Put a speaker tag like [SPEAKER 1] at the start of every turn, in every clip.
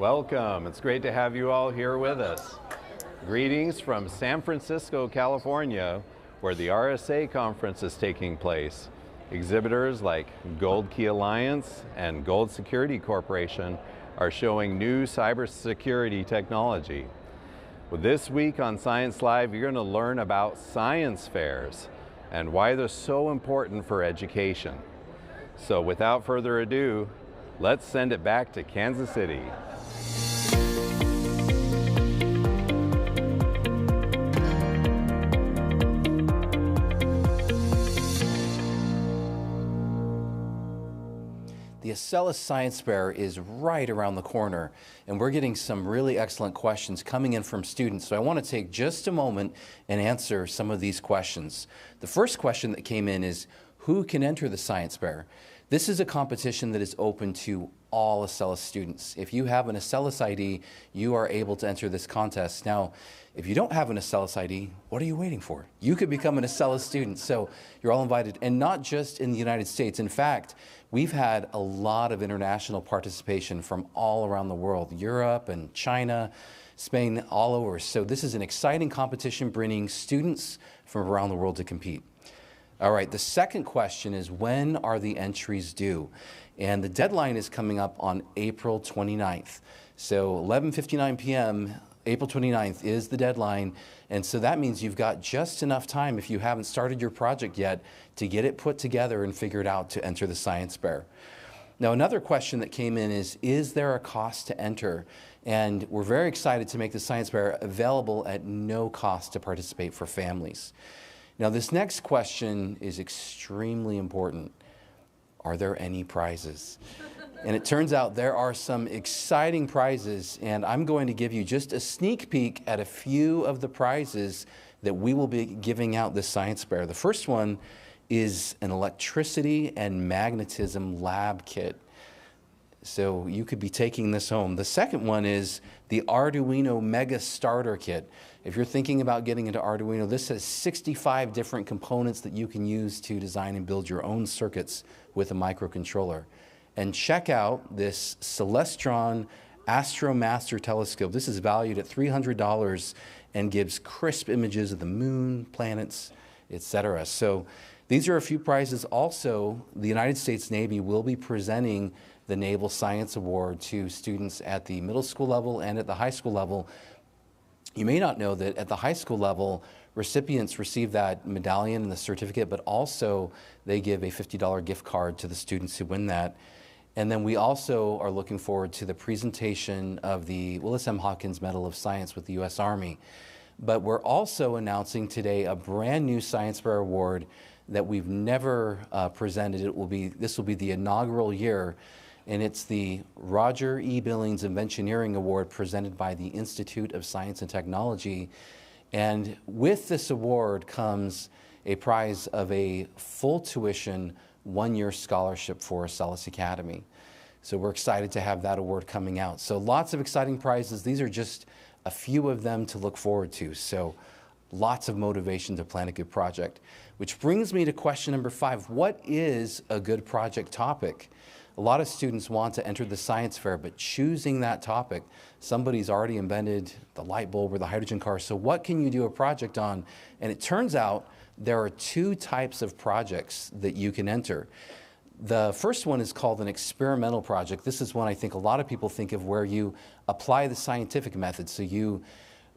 [SPEAKER 1] Welcome. It's great to have you all here with us. Greetings from San Francisco, California, where the RSA conference is taking place. Exhibitors like Gold Key Alliance and Gold Security Corporation are showing new cybersecurity technology. Well, this week on Science Live, you're going to learn about science fairs and why they're so important for education. So without further ado, let's send it back to Kansas City.
[SPEAKER 2] The Acellus Science Fair is right around the corner, and we're getting some really excellent questions coming in from students. So I want to take just a moment and answer some of these questions. The first question that came in is, who can enter the Science Fair? This is a competition that is open to all Acellus students. If you have an Acellus ID, you are able to enter this contest. Now, if you don't have an Acellus ID, what are you waiting for? You could become an Acellus student, so you're all invited, and not just in the United States. In fact, we've had a lot of international participation from all around the world, Europe and China, Spain, all over. So this is an exciting competition bringing students from around the world to compete. All right, the second question is, when are the entries due? And the deadline is coming up on April 29th. So 11:59 p.m., April 29th is the deadline. And so that means you've got just enough time, if you haven't started your project yet, to get it put together and figured out to enter the Science Fair. Now, another question that came in is there a cost to enter? And we're very excited to make the Science Fair available at no cost to participate for families. Now, this next question is extremely important. Are there any prizes? And it turns out there are some exciting prizes, and I'm going to give you just a sneak peek at a few of the prizes that we will be giving out this Science Fair. The first one is an electricity and magnetism lab kit. So you could be taking this home. The second one is the Arduino Mega Starter Kit. If you're thinking about getting into Arduino, this has 65 different components that you can use to design and build your own circuits with a microcontroller. And check out this Celestron Astromaster telescope. This is valued at $300 and gives crisp images of the moon, planets, etc. So these are a few prizes. Also, the United States Navy will be presenting the Naval Science Award to students at the middle school level and at the high school level. You may not know that at the high school level, recipients receive that medallion and the certificate, but also they give a $50 gift card to the students who win that. And then we also are looking forward to the presentation of the Willis M. Hawkins Medal of Science with the U.S. Army. But we're also announcing today a brand new Science Fair Award that we've never presented. This will be the inaugural year, and it's the Roger E. Billings Inventioneering Award presented by the Institute of Science and Technology. And with this award comes a prize of a full tuition, one-year scholarship for Acellus Academy. So we're excited to have that award coming out. So lots of exciting prizes. These are just a few of them to look forward to. So lots of motivation to plan a good project. Which brings me to question number 5. What is a good project topic? A lot of students want to enter the science fair, but choosing that topic, somebody's already invented the light bulb or the hydrogen car, so what can you do a project on? And it turns out there are 2 types of projects that you can enter. The first one is called an experimental project. This is one I think a lot of people think of where you apply the scientific method. So you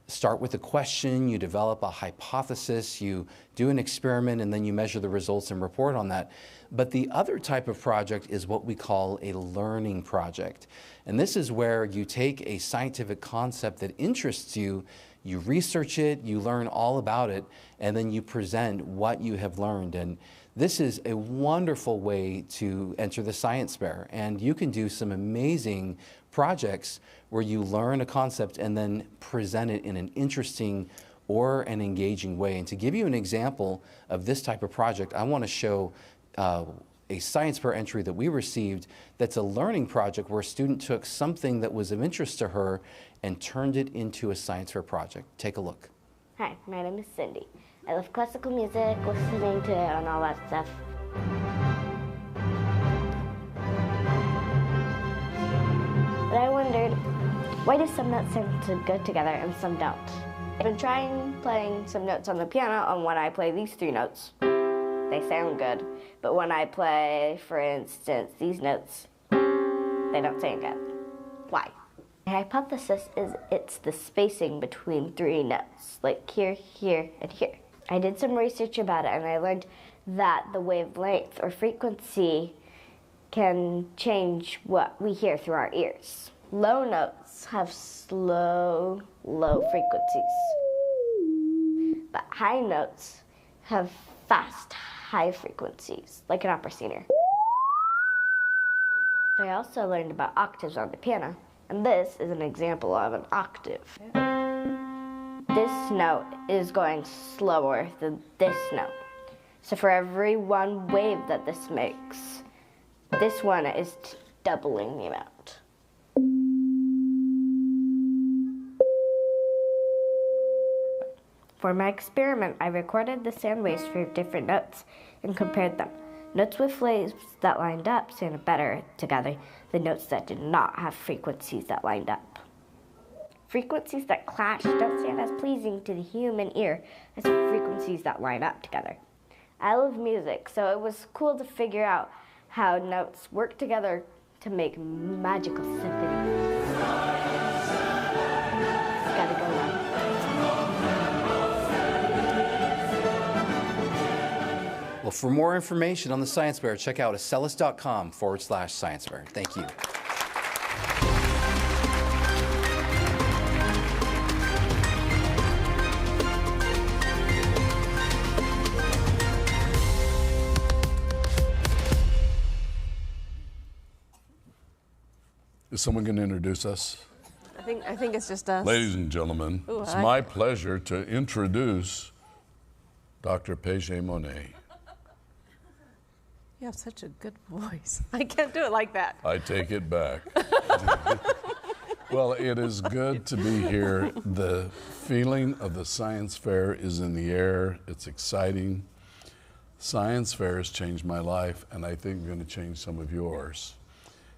[SPEAKER 2] start with a question, you develop a hypothesis, you do an experiment, and then you measure the results and report on that. But the other type of project is what we call a learning project. And this is where you take a scientific concept that interests you, you research it, you learn all about it, and then you present what you have learned. And this is a wonderful way to enter the science fair. And you can do some amazing projects where you learn a concept and then present it in an interesting or an engaging way. And to give you an example of this type of project, I want to show a science fair entry that we received that's a learning project where a student took something that was of interest to her and turned it into a science fair project. Take a look.
[SPEAKER 3] Hi, my name is Cindy. I love classical music, listening to it and all that stuff. But I wondered Why do some notes tend to go together and some don't? I've been trying playing some notes on the piano, and when I play these 3 notes, they sound good. But when I play, for instance, these notes, they don't sound good. Why? My hypothesis is it's the spacing between 3 notes, like here, here, and here. I did some research about it, and I learned that the wavelength or frequency can change what we hear through our ears. Low notes have slow, low frequencies, but high notes have fast, high frequencies, like an opera singer. I also learned about octaves on the piano, and this is an example of an octave. This note is going slower than this note. So for every 1 wave that this makes, this one is doubling the amount. For my experiment, I recorded the sound waves for different notes and compared them. Notes with waves that lined up sounded better together than notes that did not have frequencies that lined up. Frequencies that clash don't sound as pleasing to the human ear as frequencies that line up together. I love music, so it was cool to figure out how notes work together to make magical symphonies. Gotta go now.
[SPEAKER 2] Well, for more information on the Science Fair, check out acellus.com/Science Fair. Thank you.
[SPEAKER 4] Is someone going to introduce us?
[SPEAKER 5] I think it's just us.
[SPEAKER 4] Ladies and gentlemen,
[SPEAKER 5] Ooh,
[SPEAKER 4] it's
[SPEAKER 5] hi.
[SPEAKER 4] my pleasure to introduce Dr. Pajet Monet.
[SPEAKER 5] You have such a good voice. I can't do it like that.
[SPEAKER 4] I take it back. Well, it is good to be here. The feeling of the Science Fair is in the air. It's exciting. Science Fair has changed my life, and I think going to change some of yours.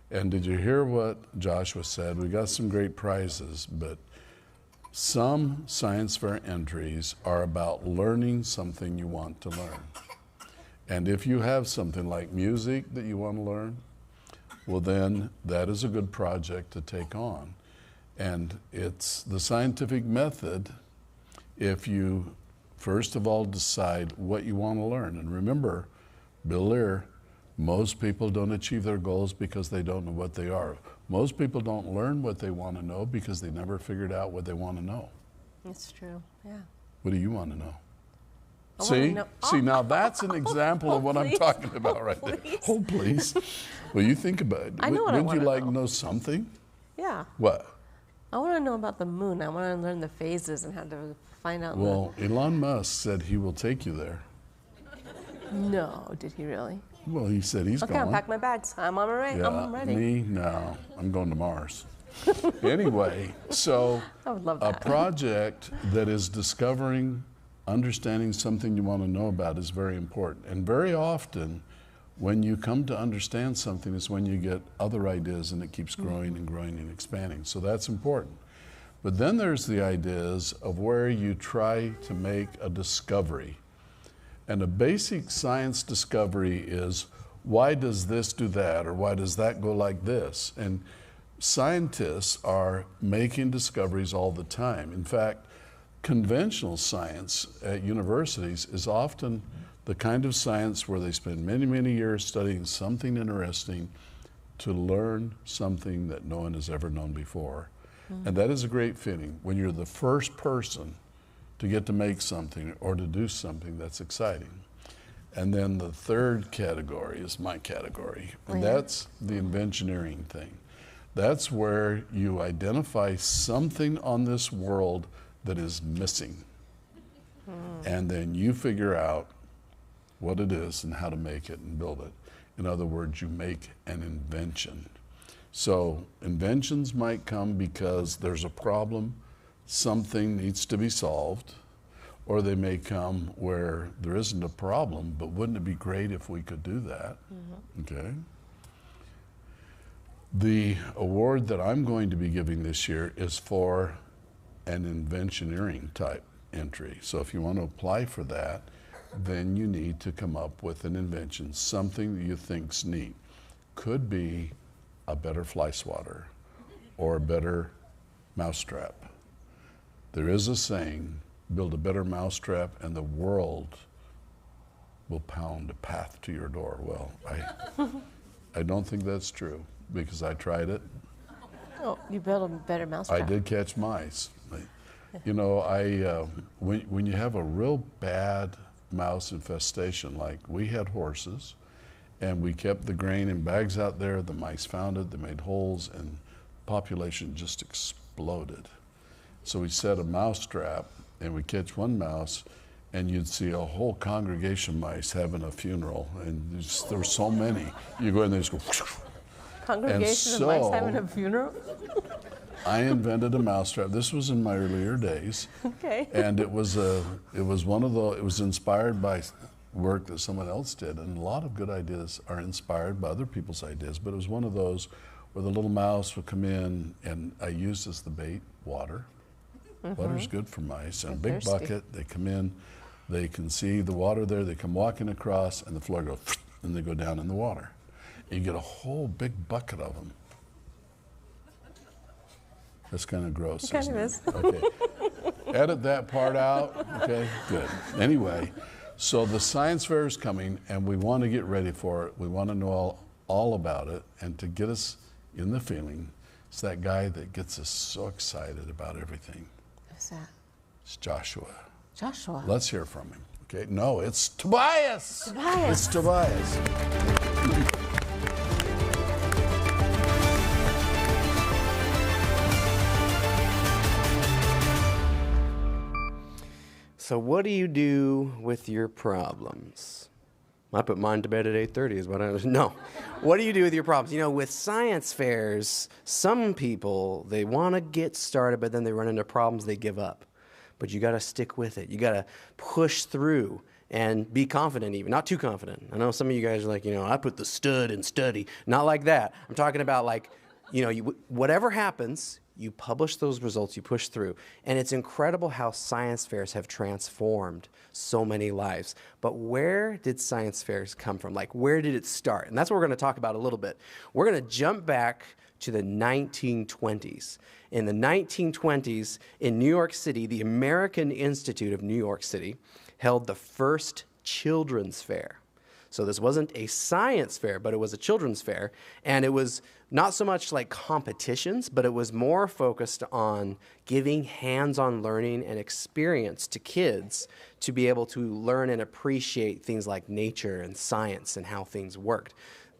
[SPEAKER 4] And did you hear what Joshua said? We got some great prizes, but some Science Fair entries are about learning something you want to learn. And if you have something like music that you want to learn, well then that is a good project to take on. And it's the scientific method if you first of all decide what you want to learn. And remember, Bill Lear, most people don't achieve their goals because they don't know what they are. Most people don't learn what they want to know because they never figured out what they want to know.
[SPEAKER 5] It's true, yeah.
[SPEAKER 4] What do you want to know?
[SPEAKER 5] I wanna
[SPEAKER 4] See?
[SPEAKER 5] know-
[SPEAKER 4] See, now that's an example of what I'm
[SPEAKER 5] please.
[SPEAKER 4] talking about right there.
[SPEAKER 5] Please.
[SPEAKER 4] Oh, please. Well, you think about it.
[SPEAKER 5] I know what I
[SPEAKER 4] Wouldn't you
[SPEAKER 5] wanna
[SPEAKER 4] like
[SPEAKER 5] know.
[SPEAKER 4] know something?
[SPEAKER 5] Yeah.
[SPEAKER 4] What?
[SPEAKER 5] I want to know about the moon. I want to learn the phases and how to find out.
[SPEAKER 4] Well, Elon Musk said he will take you there.
[SPEAKER 5] No, did he really?
[SPEAKER 4] Well, he said he's
[SPEAKER 5] Okay,
[SPEAKER 4] going.
[SPEAKER 5] I'll pack my bags. I'm on my way. I'm ready.
[SPEAKER 4] Me? No. I'm going to Mars. Anyway, so
[SPEAKER 5] I would love
[SPEAKER 4] a
[SPEAKER 5] that.
[SPEAKER 4] project that is discovering, understanding something you want to know about is very important. And very often, when you come to understand something is when you get other ideas and it keeps growing and growing and expanding. So that's important. But then there's the ideas of where you try to make a discovery. And a basic science discovery is, why does this do that? Or why does that go like this? And scientists are making discoveries all the time. In fact, conventional science at universities is often the kind of science where they spend many, many years studying something interesting to learn something that no one has ever known before. And that is a great feeling when you're the first person to get to make something or to do something that's exciting. And then the third category is my category, and that's the inventioneering thing. That's where you identify something on this world that is missing. And then you figure out what it is and how to make it and build it. In other words, you make an invention. So inventions might come because there's a problem, something needs to be solved, or they may come where there isn't a problem, but wouldn't it be great if we could do that? Okay. The award that I'm going to be giving this year is for an inventioneering type entry. So if you want to apply for that, then you need to come up with an invention, something that you think's neat. Could be a better fly swatter or a better mousetrap. There is a saying, build a better mousetrap and the world will pound a path to your door. Well, I don't think that's true because I tried it.
[SPEAKER 5] Oh, you built a better mousetrap.
[SPEAKER 4] I did catch mice. You know, when you have a real bad mouse infestation, like we had horses, and we kept the grain in bags out there, the mice found it, they made holes, and population just exploded. So we set a mouse trap, and we catch one mouse, and you'd see a whole congregation of mice having a funeral, and there were so many. You go in there and just go,
[SPEAKER 5] Congregation of mice having a funeral?
[SPEAKER 4] I invented a mousetrap. This was in my earlier days.
[SPEAKER 5] Okay.
[SPEAKER 4] And it was one of the, it was inspired by work that someone else did. And a lot of good ideas are inspired by other people's ideas. But it was one of those where the little mouse would come in, and I used as the bait water. Water's good for mice. And a big bucket, they come in, they can see the water there, they come walking across, and the floor goes, and they go down in the water. And you get a whole big bucket of them. That's kind of gross.
[SPEAKER 5] It kind of is.
[SPEAKER 4] Okay. Edit that part out. Okay, good. Anyway, so the science fair is coming, and we want to get ready for it. We want to know all about it, and to get us in the feeling, it's that guy that gets us so excited about everything.
[SPEAKER 5] Who's that?
[SPEAKER 4] It's Joshua.
[SPEAKER 5] Joshua.
[SPEAKER 4] Let's hear from him. Okay. No, it's Tobias.
[SPEAKER 5] Tobias.
[SPEAKER 4] It's Tobias.
[SPEAKER 6] So what do you do with your problems? I put mine to bed at 8:30 is what I was, no. What do you do with your problems? You know, with science fairs, some people, they want to get started, but then they run into problems, they give up. But you got to stick with it. You got to push through and be confident even, not too confident. I know some of you guys are like, you know, I put the stud in study. Not like that. I'm talking about like, you know, whatever happens, you publish those results, you push through. And it's incredible how science fairs have transformed so many lives. But where did science fairs come from? Like, where did it start? And that's what we're going to talk about a little bit. We're going to jump back to the 1920s. In the 1920s, in New York City, the American Institute of New York City held the first children's fair. So this wasn't a science fair, but it was a children's fair. And it was not so much like competitions, but it was more focused on giving hands-on learning and experience to kids to be able to learn and appreciate things like nature and science and how things worked.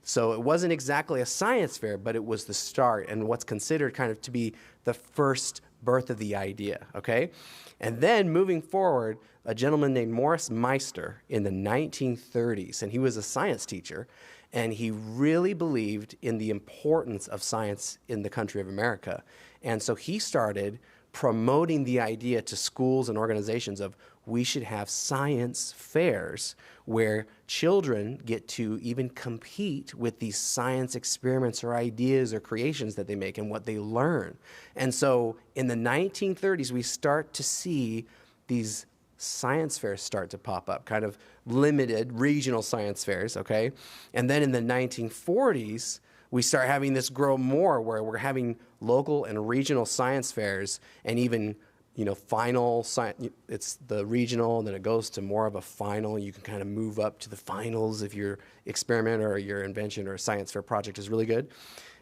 [SPEAKER 6] So it wasn't exactly a science fair, but it was the start and what's considered kind of to be the first birth of the idea, okay? And then moving forward, a gentleman named Morris Meister in the 1930s, and he was a science teacher, and he really believed in the importance of science in the country of America. And so he started promoting the idea to schools and organizations of we should have science fairs where children get to even compete with these science experiments or ideas or creations that they make and what they learn. And so in the 1930s, we start to see these science fairs start to pop up, kind of limited regional science fairs, okay? And then in the 1940s, we start having this grow more where we're having local and regional science fairs and even, you know, final science, it's the regional and then it goes to more of a final. You can kind of move up to the finals if your experiment or your invention or a science fair project is really good.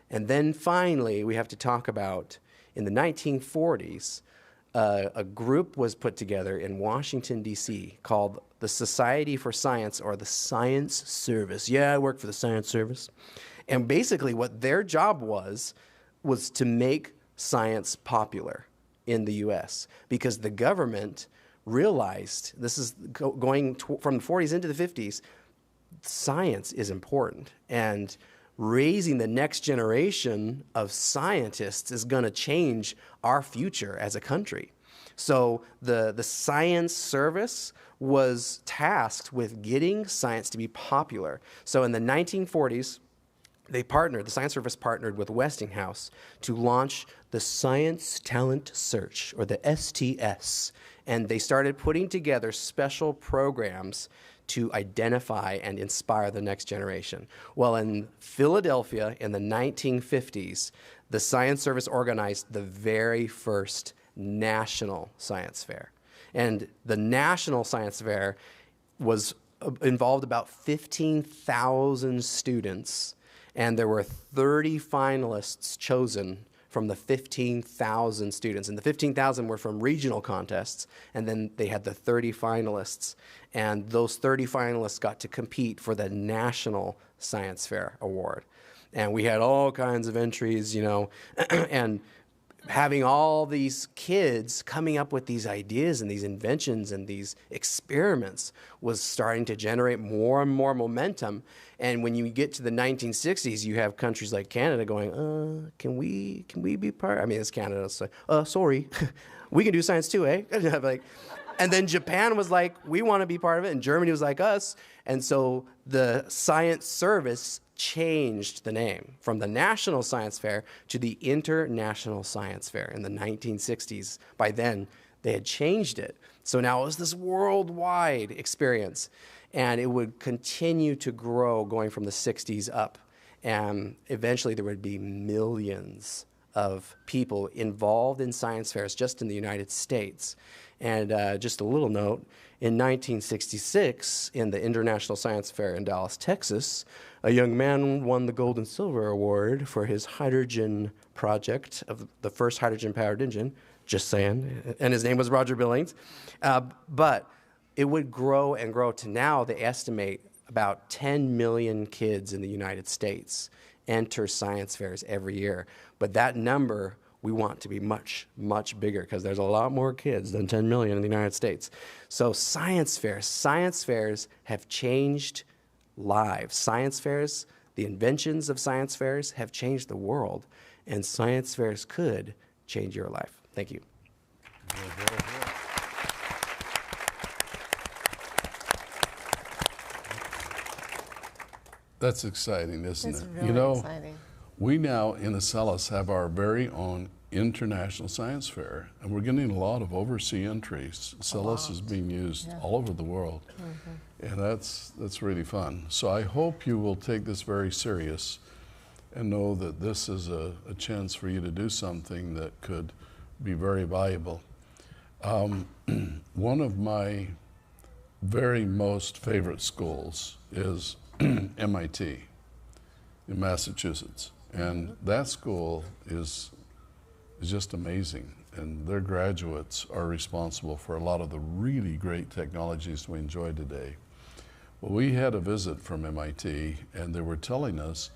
[SPEAKER 6] And then finally, we have to talk about in the 1940s, a group was put together in Washington, D.C. called the Society for Science or the Science Service. Yeah, I work for the Science Service. And basically what their job was to make science popular in the U.S. because the government realized, this is going from the 40s into the 50s, science is important. And raising the next generation of scientists is going to change our future as a country. So the Science Service was tasked with getting science to be popular. So in the 1940s, the Science Service partnered with Westinghouse to launch the Science Talent Search, or the STS. And they started putting together special programs to identify and inspire the next generation. Well, in Philadelphia in the 1950s, the Science Service organized the very first National Science Fair. And the National Science Fair was involved about 15,000 students, and there were 30 finalists chosen from the 15,000 students. And the 15,000 were from regional contests, and then they had the 30 finalists. And those 30 finalists got to compete for the National Science Fair Award. And we had all kinds of entries, you know, and having all these kids coming up with these ideas and these inventions and these experiments was starting to generate more and more momentum. And when you get to the 1960s, you have countries like Canada going, can we be part? I mean, it's Canada, so sorry, we can do science too, eh? Like, and then Japan was like, we want to be part of it, and Germany was like us. And so the Science Service changed the name from the National Science Fair to the International Science Fair in the 1960s. By then, they had changed it. So now it was this worldwide experience. And it would continue to grow going from the 60s up. And eventually there would be millions of people involved in science fairs just in the United States. And just a little note, in 1966, in the International Science Fair in Dallas, Texas, a young man won the Gold and Silver Award for his hydrogen project of the first hydrogen-powered engine, just saying, and his name was Roger Billings. But it would grow and grow to now they estimate about 10 million kids in the United States enter science fairs every year. But that number we want to be much, much bigger because there's a lot more kids than 10 million in the United States. So science fairs have changed lives. Science fairs, the inventions of science fairs have changed the world, and science fairs could change your life. Thank you.
[SPEAKER 4] That's exciting, isn't
[SPEAKER 5] It's
[SPEAKER 4] it?
[SPEAKER 5] really
[SPEAKER 4] You know,
[SPEAKER 5] exciting.
[SPEAKER 4] we now in Acellus have our very own International Science Fair, and we're getting a lot of overseas entries. Acellus is being used all over the world, and that's really fun. So I hope you will take this very serious and know that this is a chance for you to do something that could be very valuable. One of my very most favorite schools is MIT in Massachusetts, and that school is just amazing, and their graduates are responsible for a lot of the really great technologies we enjoy today. Well, we had a visit from MIT, and they were telling us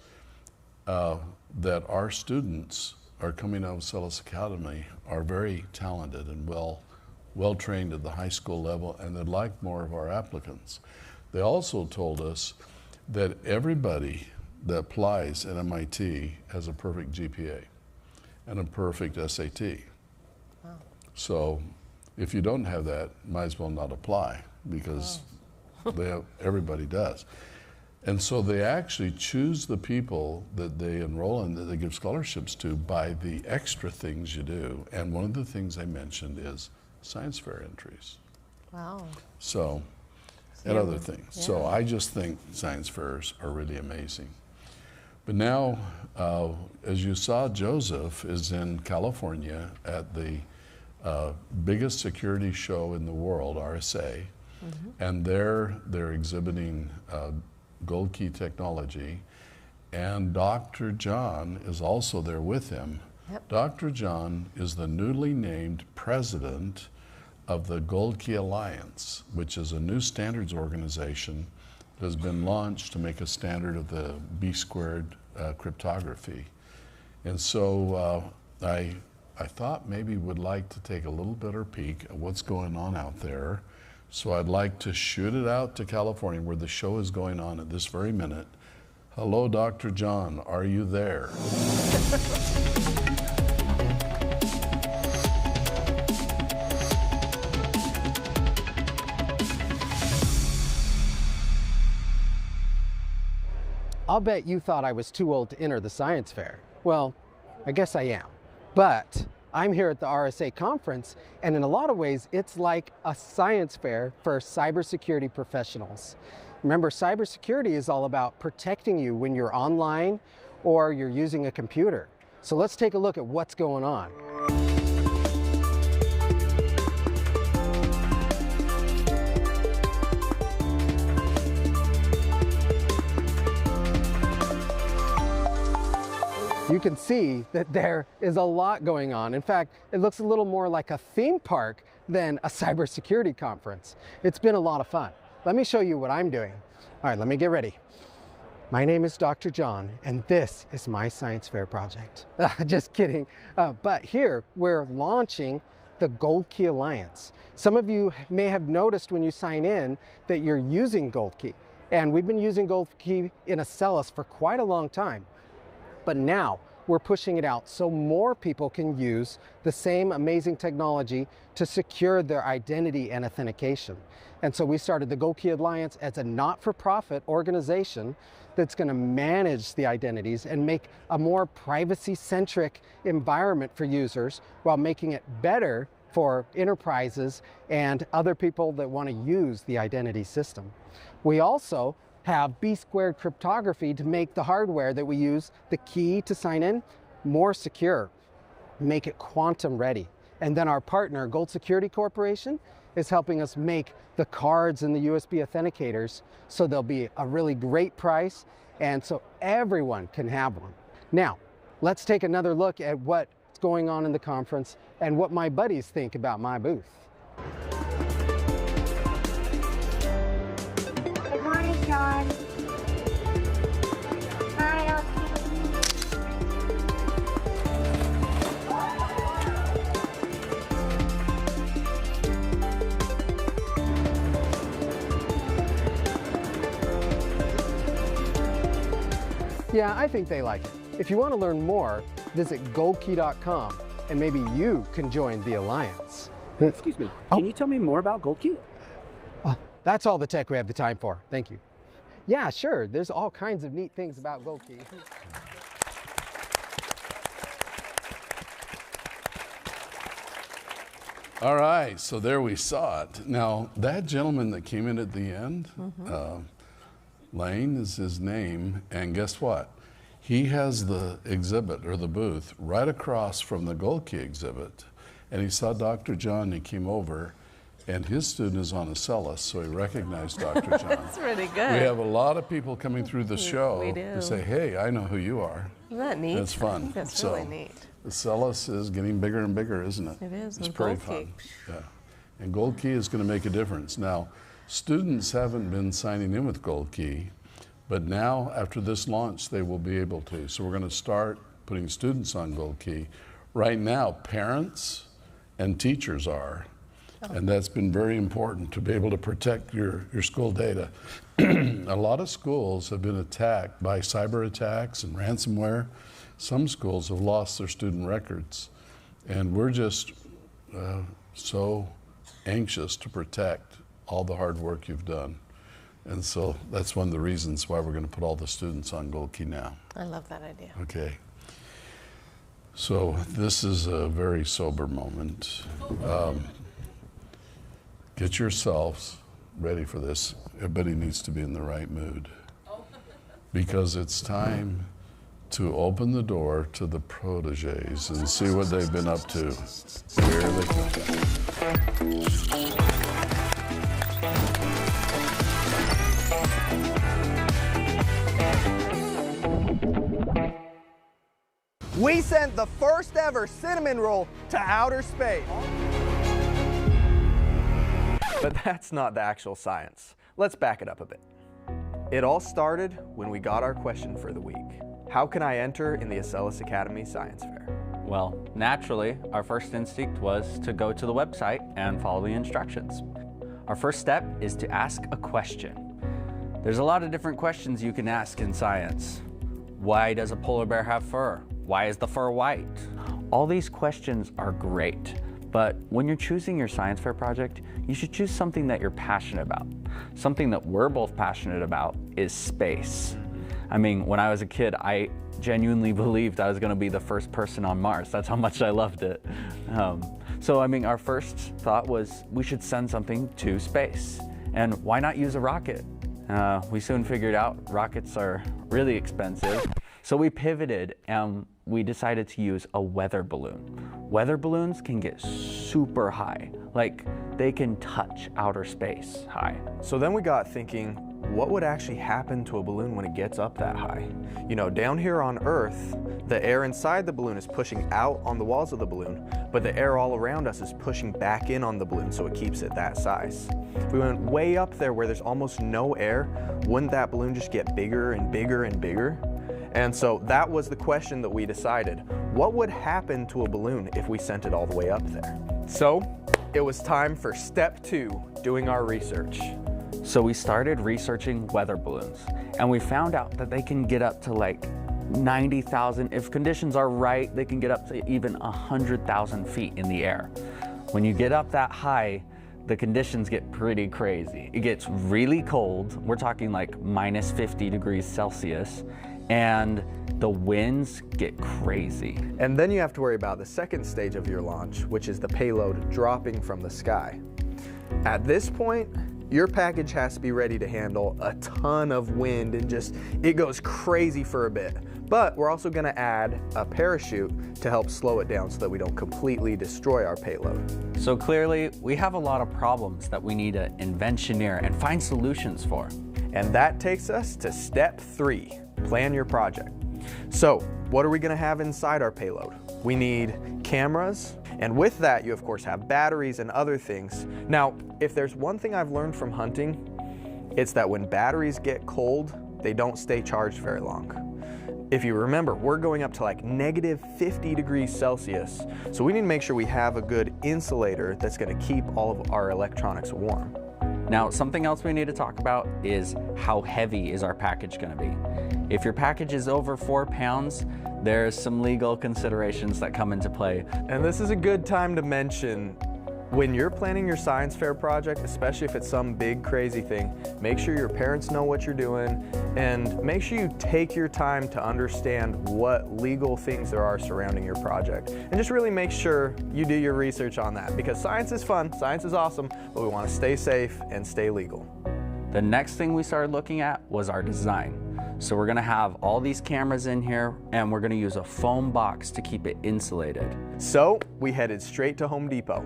[SPEAKER 4] that our students are coming out of Acellus Academy are very talented and well trained at the high school level, and they'd like more of our applicants. They also told us that everybody that applies at MIT has a perfect GPA and a perfect SAT.
[SPEAKER 5] Wow.
[SPEAKER 4] So if you don't have that, might as well not apply because everybody does. And so they actually choose the people that they enroll in, that they give scholarships to, by the extra things you do. And one of the things they mentioned is science fair entries.
[SPEAKER 5] Wow.
[SPEAKER 4] So, and other things. So I just think science fairs are really amazing. But now, as you saw, Joseph is in California at the biggest security show in the world, RSA, and they're exhibiting gold key technology, and Dr. John is also there with him.
[SPEAKER 5] Yep.
[SPEAKER 4] Dr. John is the newly named president of the Gold Key Alliance, which is a new standards organization that has been launched to make a standard of the B-squared cryptography. And so I thought maybe we'd like to take a little better peek at what's going on out there. So I'd like to shoot it out to California, where the show is going on at this very minute. Hello, Dr. John, are you there?
[SPEAKER 7] I'll bet you thought I was too old to enter the science fair. Well, I guess I am. But I'm here at the RSA conference, and in a lot of ways, it's like a science fair for cybersecurity professionals. Remember, cybersecurity is all about protecting you when you're online or you're using a computer. So let's take a look at what's going on. You can see that there is a lot going on. In fact, it looks a little more like a theme park than a cybersecurity conference. It's been a lot of fun. Let me show you what I'm doing. All right, let me get ready. My name is Dr. John, and this is my science fair project. Just kidding. But here we're launching the Gold Key Alliance. Some of you may have noticed when you sign in that you're using Gold Key. And we've been using Gold Key in Acellus for quite a long time. But now we're pushing it out so more people can use the same amazing technology to secure their identity and authentication. And so we started the Gold Key Alliance as a not-for-profit organization that's going to manage the identities and make a more privacy-centric environment for users while making it better for enterprises and other people that want to use the identity system. We also have B-squared cryptography to make the hardware that we use, the key to sign in, more secure, make it quantum ready. And then our partner, Gold Security Corporation, is helping us make the cards and the USB authenticators so they'll be a really great price and so everyone can have one. Now, let's take another look at what's going on in the conference and what my buddies think about my booth.
[SPEAKER 3] Good morning, John. Hi, Ötzi.
[SPEAKER 7] Yeah, I think they like it. If you want to learn more, visit goldkey.com and maybe you can join the Alliance.
[SPEAKER 8] Excuse me, can you tell me more about Gold Key?
[SPEAKER 7] That's all the tech we have the time for. Thank you. Yeah, sure. There's all kinds of neat things about Gold Key.
[SPEAKER 4] All right, so there we saw it. Now, that gentleman that came in at the end, Lane is his name, and guess what? He has the exhibit or the booth right across from the Gold Key exhibit. And he saw Dr. John, he came over, and his student is on Acellus, so he recognized Dr. John.
[SPEAKER 5] That's really good.
[SPEAKER 4] We have a lot of people coming through the show
[SPEAKER 5] We do.
[SPEAKER 4] to say, hey, I know who you are.
[SPEAKER 5] Isn't that neat?
[SPEAKER 4] That's fun.
[SPEAKER 5] I think that's
[SPEAKER 4] So,
[SPEAKER 5] really neat.
[SPEAKER 4] Acellus is getting bigger and bigger, isn't it?
[SPEAKER 5] It is,
[SPEAKER 4] It's
[SPEAKER 5] with
[SPEAKER 4] pretty
[SPEAKER 5] Gold
[SPEAKER 4] fun.
[SPEAKER 5] Key.
[SPEAKER 4] Yeah. And Gold Key is going to make a difference. Now, students haven't been signing in with Gold Key, but now after this launch, they will be able to. So we're going to start putting students on Gold Key. Right now, parents and teachers are. And that's been very important to be able to protect your school data. A lot of schools have been attacked by cyber attacks and ransomware. Some schools have lost their student records. And we're just so anxious to protect all the hard work you've done. And so that's one of the reasons why we're going to put all the students on Gold Key now.
[SPEAKER 5] I love that idea.
[SPEAKER 4] Okay. So this is a very sober moment. Get yourselves ready for this. Everybody needs to be in the right mood. Because it's time to open the door to the Proteges and see what they've been up to. Here they come.
[SPEAKER 9] We sent the first ever cinnamon roll to outer space. But that's not the actual science. Let's back it up a bit. It all started when we got our question for the week. How can I enter in the Acellus Academy Science Fair?
[SPEAKER 10] Well, naturally, our first instinct was to go to the website and follow the instructions. Our first step is to ask a question. There's a lot of different questions you can ask in science. Why does a polar bear have fur? Why is the fur white? All these questions are great, but when you're choosing your science fair project, you should choose something that you're passionate about. Something that we're both passionate about is space. I mean, when I was a kid, I genuinely believed I was going to be the first person on Mars. That's how much I loved it. So I mean, our first thought was we should send something to space. And why not use a rocket? We soon figured out rockets are really expensive. So we pivoted and we decided to use a weather balloon. Weather balloons can get super high, like they can touch outer space high.
[SPEAKER 9] So then we got thinking, what would actually happen to a balloon when it gets up that high? You know, down here on Earth, the air inside the balloon is pushing out on the walls of the balloon, but the air all around us is pushing back in on the balloon, so it keeps it that size. If we went way up there where there's almost no air, wouldn't that balloon just get bigger and bigger and bigger? And so that was the question that we decided. What would happen to a balloon if we sent it all the way up there? So it was time for step 2, doing our research.
[SPEAKER 10] So we started researching weather balloons, and we found out that they can get up to like 90,000. If conditions are right, they can get up to even 100,000 feet in the air. When you get up that high, the conditions get pretty crazy. It gets really cold. We're talking like minus 50 degrees Celsius, and the winds get crazy.
[SPEAKER 9] And then you have to worry about the second stage of your launch, which is the payload dropping from the sky. At this point, your package has to be ready to handle a ton of wind and it goes crazy for a bit. But we're also gonna add a parachute to help slow it down so that we don't completely destroy our payload.
[SPEAKER 10] So clearly, we have a lot of problems that we need to inventioneer and find solutions for.
[SPEAKER 9] And that takes us to step 3, plan your project. So what are we gonna have inside our payload? We need cameras, and with that, you of course have batteries and other things. Now, if there's one thing I've learned from hunting, it's that when batteries get cold, they don't stay charged very long. If you remember, we're going up to like negative 50 degrees Celsius, so we need to make sure we have a good insulator that's gonna keep all of our electronics warm.
[SPEAKER 10] Now, something else we need to talk about is how heavy is our package gonna be? If your package is over 4 pounds, there's some legal considerations that come into play.
[SPEAKER 9] And this is a good time to mention, when you're planning your science fair project, especially if it's some big crazy thing, make sure your parents know what you're doing, and make sure you take your time to understand what legal things there are surrounding your project. And just really make sure you do your research on that, because science is fun, science is awesome, but we want to stay safe and stay legal.
[SPEAKER 10] The next thing we started looking at was our design. So we're gonna have all these cameras in here, and we're gonna use a foam box to keep it insulated.
[SPEAKER 9] So we headed straight to Home Depot.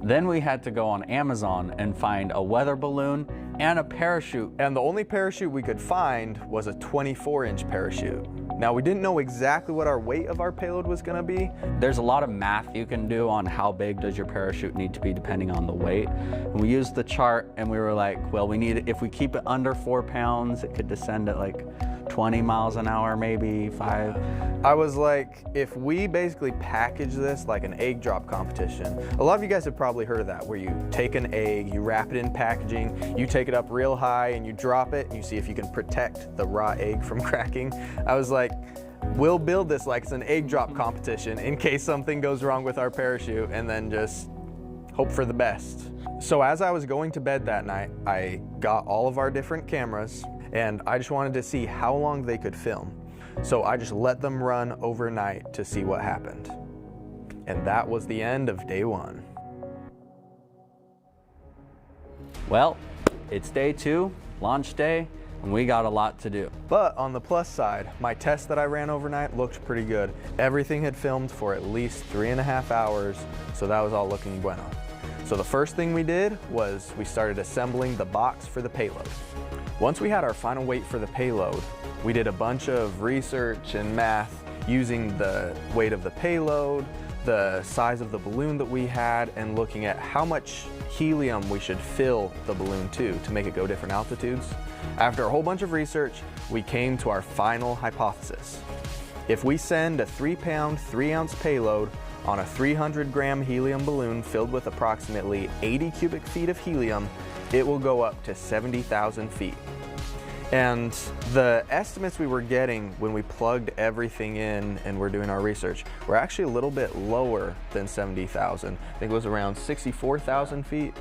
[SPEAKER 10] Then we had to go on Amazon and find a weather balloon and a parachute.
[SPEAKER 9] And the only parachute we could find was a 24-inch parachute. Now, we didn't know exactly what our weight of our payload was gonna be.
[SPEAKER 10] There's a lot of math you can do on how big does your parachute need to be depending on the weight. And we used the chart and we were like, well, if we keep it under 4 pounds, it could descend at like 20 miles an hour, maybe 5.
[SPEAKER 9] I was like, if we basically package this like an egg drop competition, a lot of you guys have probably heard of that, where you take an egg, you wrap it in packaging, you take it up real high and you drop it and you see if you can protect the raw egg from cracking. I was like, we'll build this like it's an egg drop competition in case something goes wrong with our parachute, and then just hope for the best. So as I was going to bed that night, I got all of our different cameras, and I just wanted to see how long they could film. So I just let them run overnight to see what happened. And that was the end of day 1.
[SPEAKER 10] Well, it's day 2, launch day, and we got a lot to do.
[SPEAKER 9] But on the plus side, my test that I ran overnight looked pretty good. Everything had filmed for at least 3.5 hours, so that was all looking bueno. So the first thing we did was we started assembling the box for the payload. Once we had our final weight for the payload, we did a bunch of research and math using the weight of the payload, the size of the balloon that we had, and looking at how much helium we should fill the balloon to make it go different altitudes. After a whole bunch of research, we came to our final hypothesis. If we send a 3-pound, 3-ounce payload on a 300-gram helium balloon filled with approximately 80 cubic feet of helium, it will go up to 70,000 feet. And the estimates we were getting when we plugged everything in and we're doing our research were actually a little bit lower than 70,000. I think it was around 64,000 feet.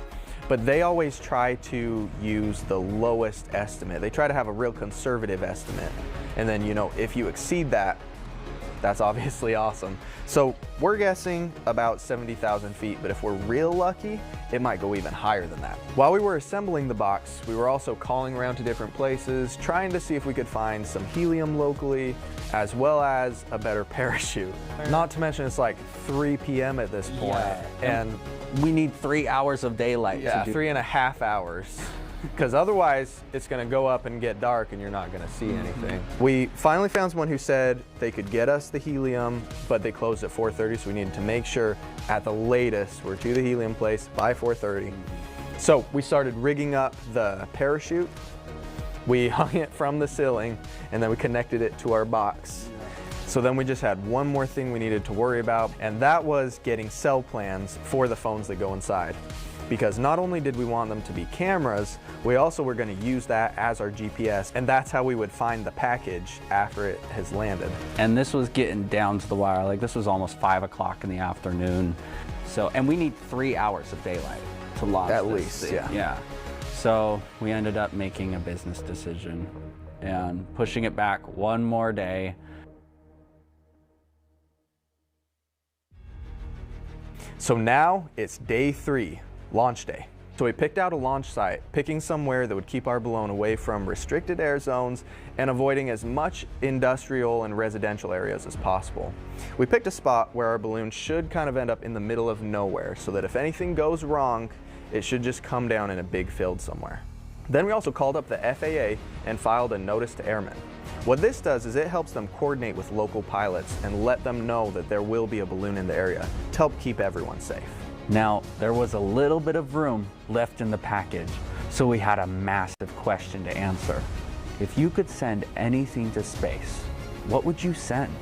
[SPEAKER 9] but they always try to use the lowest estimate. They try to have a real conservative estimate. And then, you know, if you exceed that, that's obviously awesome. So we're guessing about 70,000 feet, but if we're real lucky, it might go even higher than that. While we were assembling the box, we were also calling around to different places, trying to see if we could find some helium locally, as well as a better parachute. Not to mention it's like 3 p.m. at this point, and
[SPEAKER 10] we need 3 hours of daylight.
[SPEAKER 9] Yeah,
[SPEAKER 10] to do
[SPEAKER 9] 3.5 hours. Because otherwise it's going to go up and get dark and you're not going to see anything. We finally found someone who said they could get us the helium, but they closed at 4:30, so we needed to make sure at the latest we're to the helium place by 4:30. So we started rigging up the parachute. We hung it from the ceiling and then we connected it to our box. So then we just had one more thing we needed to worry about, and that was getting cell plans for the phones that go inside. Because not only did we want them to be cameras, we also were going to use that as our GPS, and that's how we would find the package after it has landed.
[SPEAKER 10] And this was getting down to the wire. Like, this was almost 5 o'clock in the afternoon. So, and we need 3 hours of daylight to launch
[SPEAKER 9] At
[SPEAKER 10] this
[SPEAKER 9] least,
[SPEAKER 10] thing.
[SPEAKER 9] yeah.
[SPEAKER 10] Yeah. So we ended up making a business decision and pushing it back one more day.
[SPEAKER 9] So now it's day 3. Launch day. So we picked out a launch site, picking somewhere that would keep our balloon away from restricted air zones and avoiding as much industrial and residential areas as possible. We picked a spot where our balloon should kind of end up in the middle of nowhere, so that if anything goes wrong, it should just come down in a big field somewhere. Then we also called up the FAA and filed a notice to airmen. What this does is it helps them coordinate with local pilots and let them know that there will be a balloon in the area to help keep everyone safe.
[SPEAKER 10] Now, there was a little bit of room left in the package, so we had a massive question to answer. If you could send anything to space, what would you send?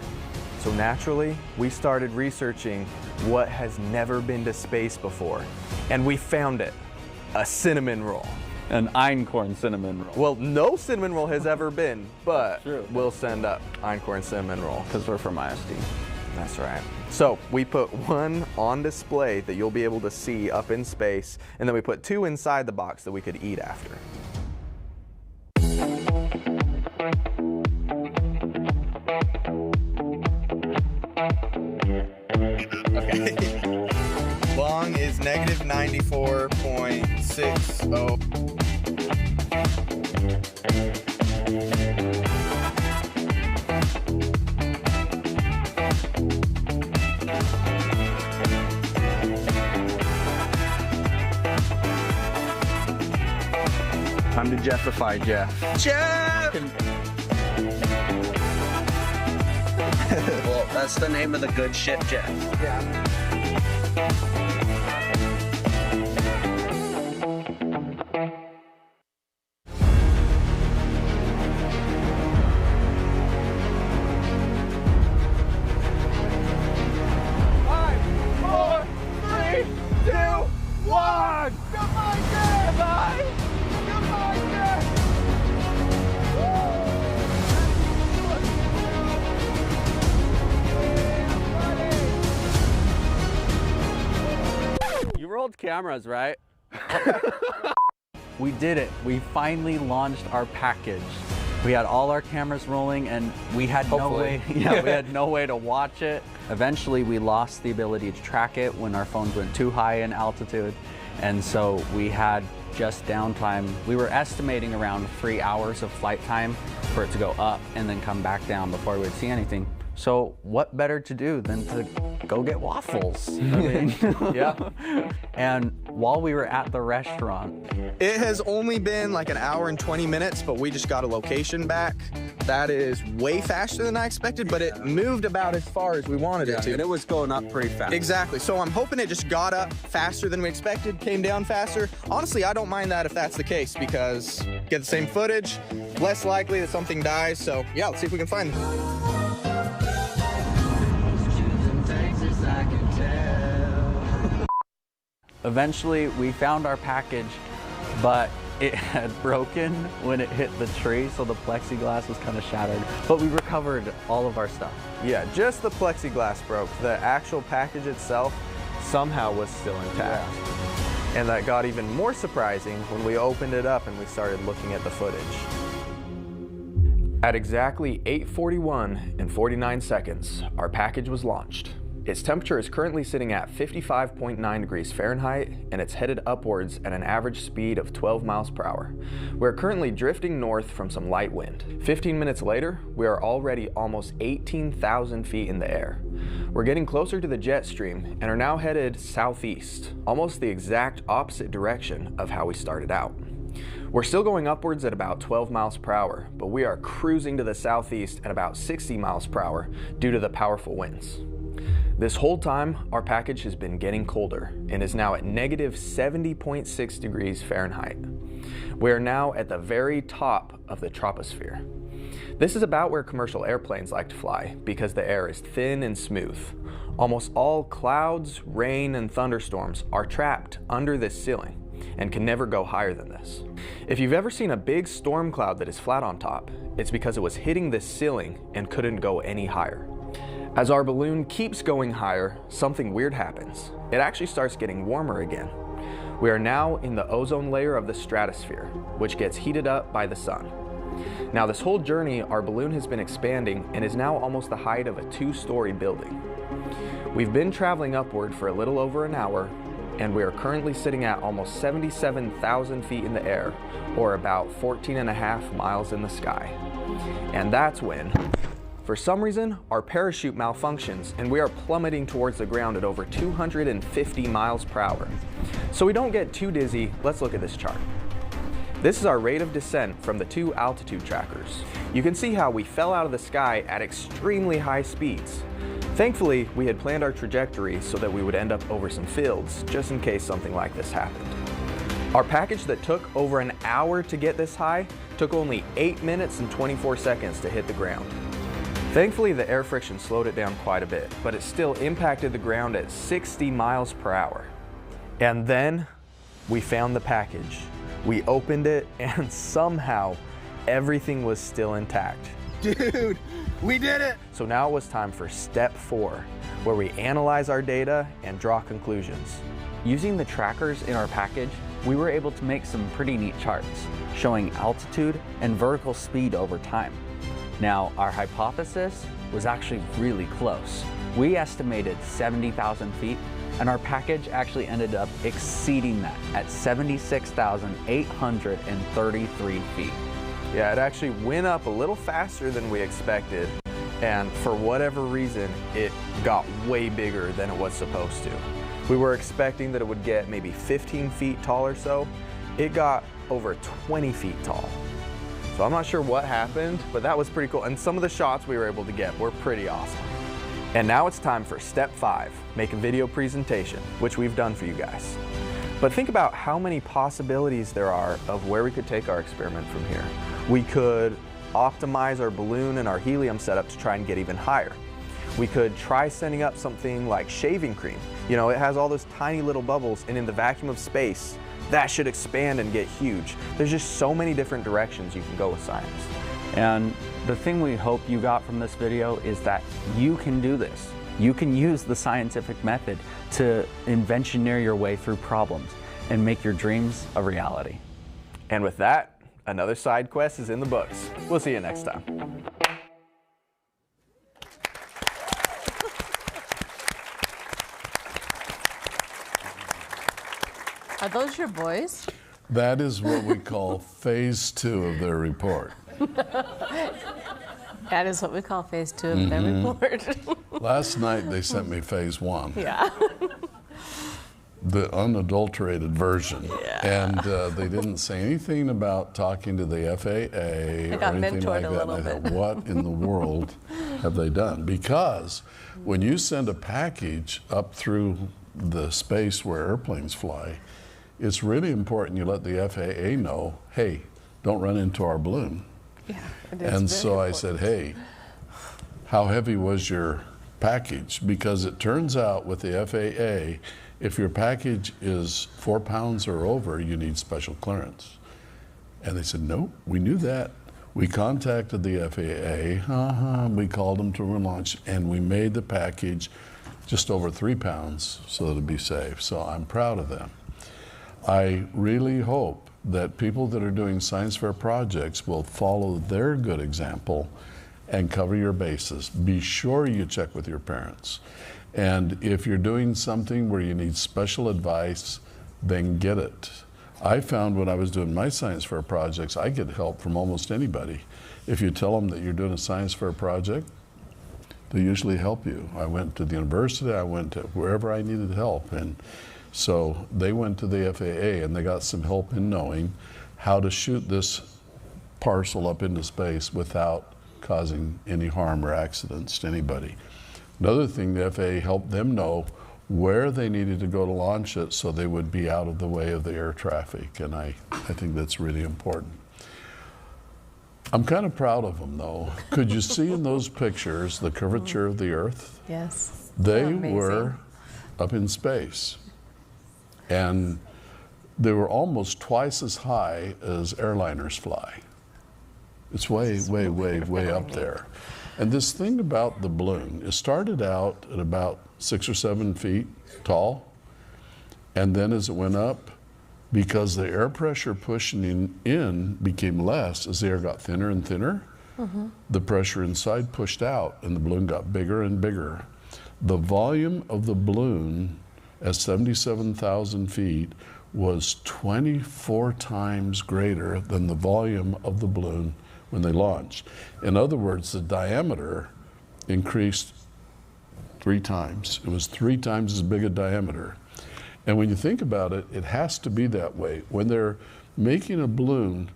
[SPEAKER 9] So naturally, we started researching what has never been to space before, and we found it, a cinnamon roll.
[SPEAKER 10] An einkorn cinnamon roll.
[SPEAKER 9] Well, no cinnamon roll has ever been, but we'll send up einkorn cinnamon roll.
[SPEAKER 10] Because we're from ISD.
[SPEAKER 9] That's right. So we put one on display that you'll be able to see up in space, and then we put 2 inside the box that we could eat after. Okay. Long is negative 94.60. Time to Jeffify Jeff. Jeff!
[SPEAKER 11] Well, that's the name of the good ship, Jeff.
[SPEAKER 9] Yeah.
[SPEAKER 10] Cameras, right? We did it. We finally launched our package. We had all our cameras rolling and we had no way, we had no way to watch it. Eventually we lost the ability to track it when our phones went too high in altitude. And so we had just downtime. We were estimating around 3 hours of flight time for it to go up and then come back down before we would see anything. So what better to do than to go get waffles? I mean,
[SPEAKER 9] yeah.
[SPEAKER 10] And while we were at the restaurant,
[SPEAKER 9] it has only been like an hour and 20 minutes, but we just got a location back. That is way faster than I expected, but it moved about as far as we wanted it to.
[SPEAKER 11] And it was going up pretty fast.
[SPEAKER 9] Exactly. So I'm hoping it just got up faster than we expected, came down faster. Honestly, I don't mind that if that's the case, because get the same footage, less likely that something dies. So yeah, let's see if we can find it.
[SPEAKER 10] Eventually, we found our package, but it had broken when it hit the tree, so the plexiglass was kind of shattered. But we recovered all of our stuff.
[SPEAKER 9] Yeah, just the plexiglass broke. The actual package itself somehow was still intact.
[SPEAKER 10] Yeah.
[SPEAKER 9] And that got even more surprising when we opened it up and we started looking at the footage. At exactly 8:41 and 49 seconds, our package was launched. Its temperature is currently sitting at 55.9 degrees Fahrenheit, and it's headed upwards at an average speed of 12 miles per hour. We're currently drifting north from some light wind. 15 minutes later, we are already almost 18,000 feet in the air. We're getting closer to the jet stream and are now headed southeast, almost the exact opposite direction of how we started out. We're still going upwards at about 12 miles per hour, but we are cruising to the southeast at about 60 miles per hour due to the powerful winds. This whole time, our package has been getting colder and is now at negative 70.6 degrees Fahrenheit. We are now at the very top of the troposphere. This is about where commercial airplanes like to fly because the air is thin and smooth. Almost all clouds, rain, and thunderstorms are trapped under this ceiling and can never go higher than this. If you've ever seen a big storm cloud that is flat on top, it's because it was hitting this ceiling and couldn't go any higher. As our balloon keeps going higher, something weird happens. It actually starts getting warmer again. We are now in the ozone layer of the stratosphere, which gets heated up by the sun. Now this whole journey, our balloon has been expanding and is now almost the height of a 2-story building. We've been traveling upward for a little over an hour, and we are currently sitting at almost 77,000 feet in the air, or about 14.5 miles in the sky. And that's when, for some reason, our parachute malfunctions and we are plummeting towards the ground at over 250 miles per hour. So we don't get too dizzy, let's look at this chart. This is our rate of descent from the 2 altitude trackers. You can see how we fell out of the sky at extremely high speeds. Thankfully, we had planned our trajectory so that we would end up over some fields, just in case something like this happened. Our package that took over an hour to get this high took only 8 minutes and 24 seconds to hit the ground. Thankfully, the air friction slowed it down quite a bit, but it still impacted the ground at 60 miles per hour. And then we found the package. We opened it and somehow everything was still intact.
[SPEAKER 6] Dude, we did it!
[SPEAKER 9] So now it was time for step 4, where we analyze our data and draw conclusions.
[SPEAKER 10] Using the trackers in our package, we were able to make some pretty neat charts showing altitude and vertical speed over time. Now, our hypothesis was actually really close. We estimated 70,000 feet, and our package actually ended up exceeding that at 76,833 feet.
[SPEAKER 9] Yeah, it actually went up a little faster than we expected, and for whatever reason, it got way bigger than it was supposed to. We were expecting that it would get maybe 15 feet tall or so. It got over 20 feet tall. So I'm not sure what happened, but that was pretty cool. And some of the shots we were able to get were pretty awesome. And now it's time for step 5, make a video presentation, which we've done for you guys. But think about how many possibilities there are of where we could take our experiment from here. We could optimize our balloon and our helium setup to try and get even higher. We could try sending up something like shaving cream. You know, it has all those tiny little bubbles, and in the vacuum of space, that should expand and get huge. There's just so many different directions you can go with science.
[SPEAKER 10] And the thing we hope you got from this video is that you can do this. You can use the scientific method to inventioneer your way through problems and make your dreams a reality.
[SPEAKER 9] And with that, another side quest is in the books. We'll see you next time.
[SPEAKER 5] Are those your boys?
[SPEAKER 4] That is what we call phase 2 of their report.
[SPEAKER 5] That is what we call phase 2 of their report.
[SPEAKER 4] Last night they sent me phase 1.
[SPEAKER 5] Yeah.
[SPEAKER 4] The unadulterated version.
[SPEAKER 5] Yeah.
[SPEAKER 4] And they didn't say anything about talking to the FAA or anything like that. And I thought, what in the world have they done? Because when you send a package up through the space where airplanes fly, it's really important you let the FAA know, hey, don't run into our balloon.
[SPEAKER 5] Yeah,
[SPEAKER 4] and so I said, hey, how heavy was your package? Because it turns out with the FAA, if your package is 4 pounds or over, you need special clearance. And they said, nope, we knew that. We contacted the FAA, we called them to relaunch, and we made the package just over 3 pounds so that it'd be safe. So I'm proud of them. I really hope that people that are doing science fair projects will follow their good example and cover your bases. Be sure you check with your parents. And if you're doing something where you need special advice, then get it. I found when I was doing my science fair projects, I get help from almost anybody. If you tell them that you're doing a science fair project, they usually help you. I went to the university, I went to wherever I needed help. And so they went to the FAA and they got some help in knowing how to shoot this parcel up into space without causing any harm or accidents to anybody. Another thing, the FAA helped them know where they needed to go to launch it so they would be out of the way of the air traffic, and I think that's really important. I'm kind of proud of them, though. Could you see in those pictures the curvature of the Earth?
[SPEAKER 5] Yes.
[SPEAKER 4] They were up in space, and they were almost twice as high as airliners fly. It's way, way, way, way up there. And this thing about the balloon, it started out at about 6 or 7 feet tall, and then as it went up, because the air pressure pushing in became less as the air got thinner and thinner, the pressure inside pushed out and the balloon got bigger and bigger. The volume of the balloon at 77,000 feet was 24 times greater than the volume of the balloon when they launched. In other words, the diameter increased 3 times. It was 3 times as big a diameter. And when you think about it, it has to be that way. When they're making a balloon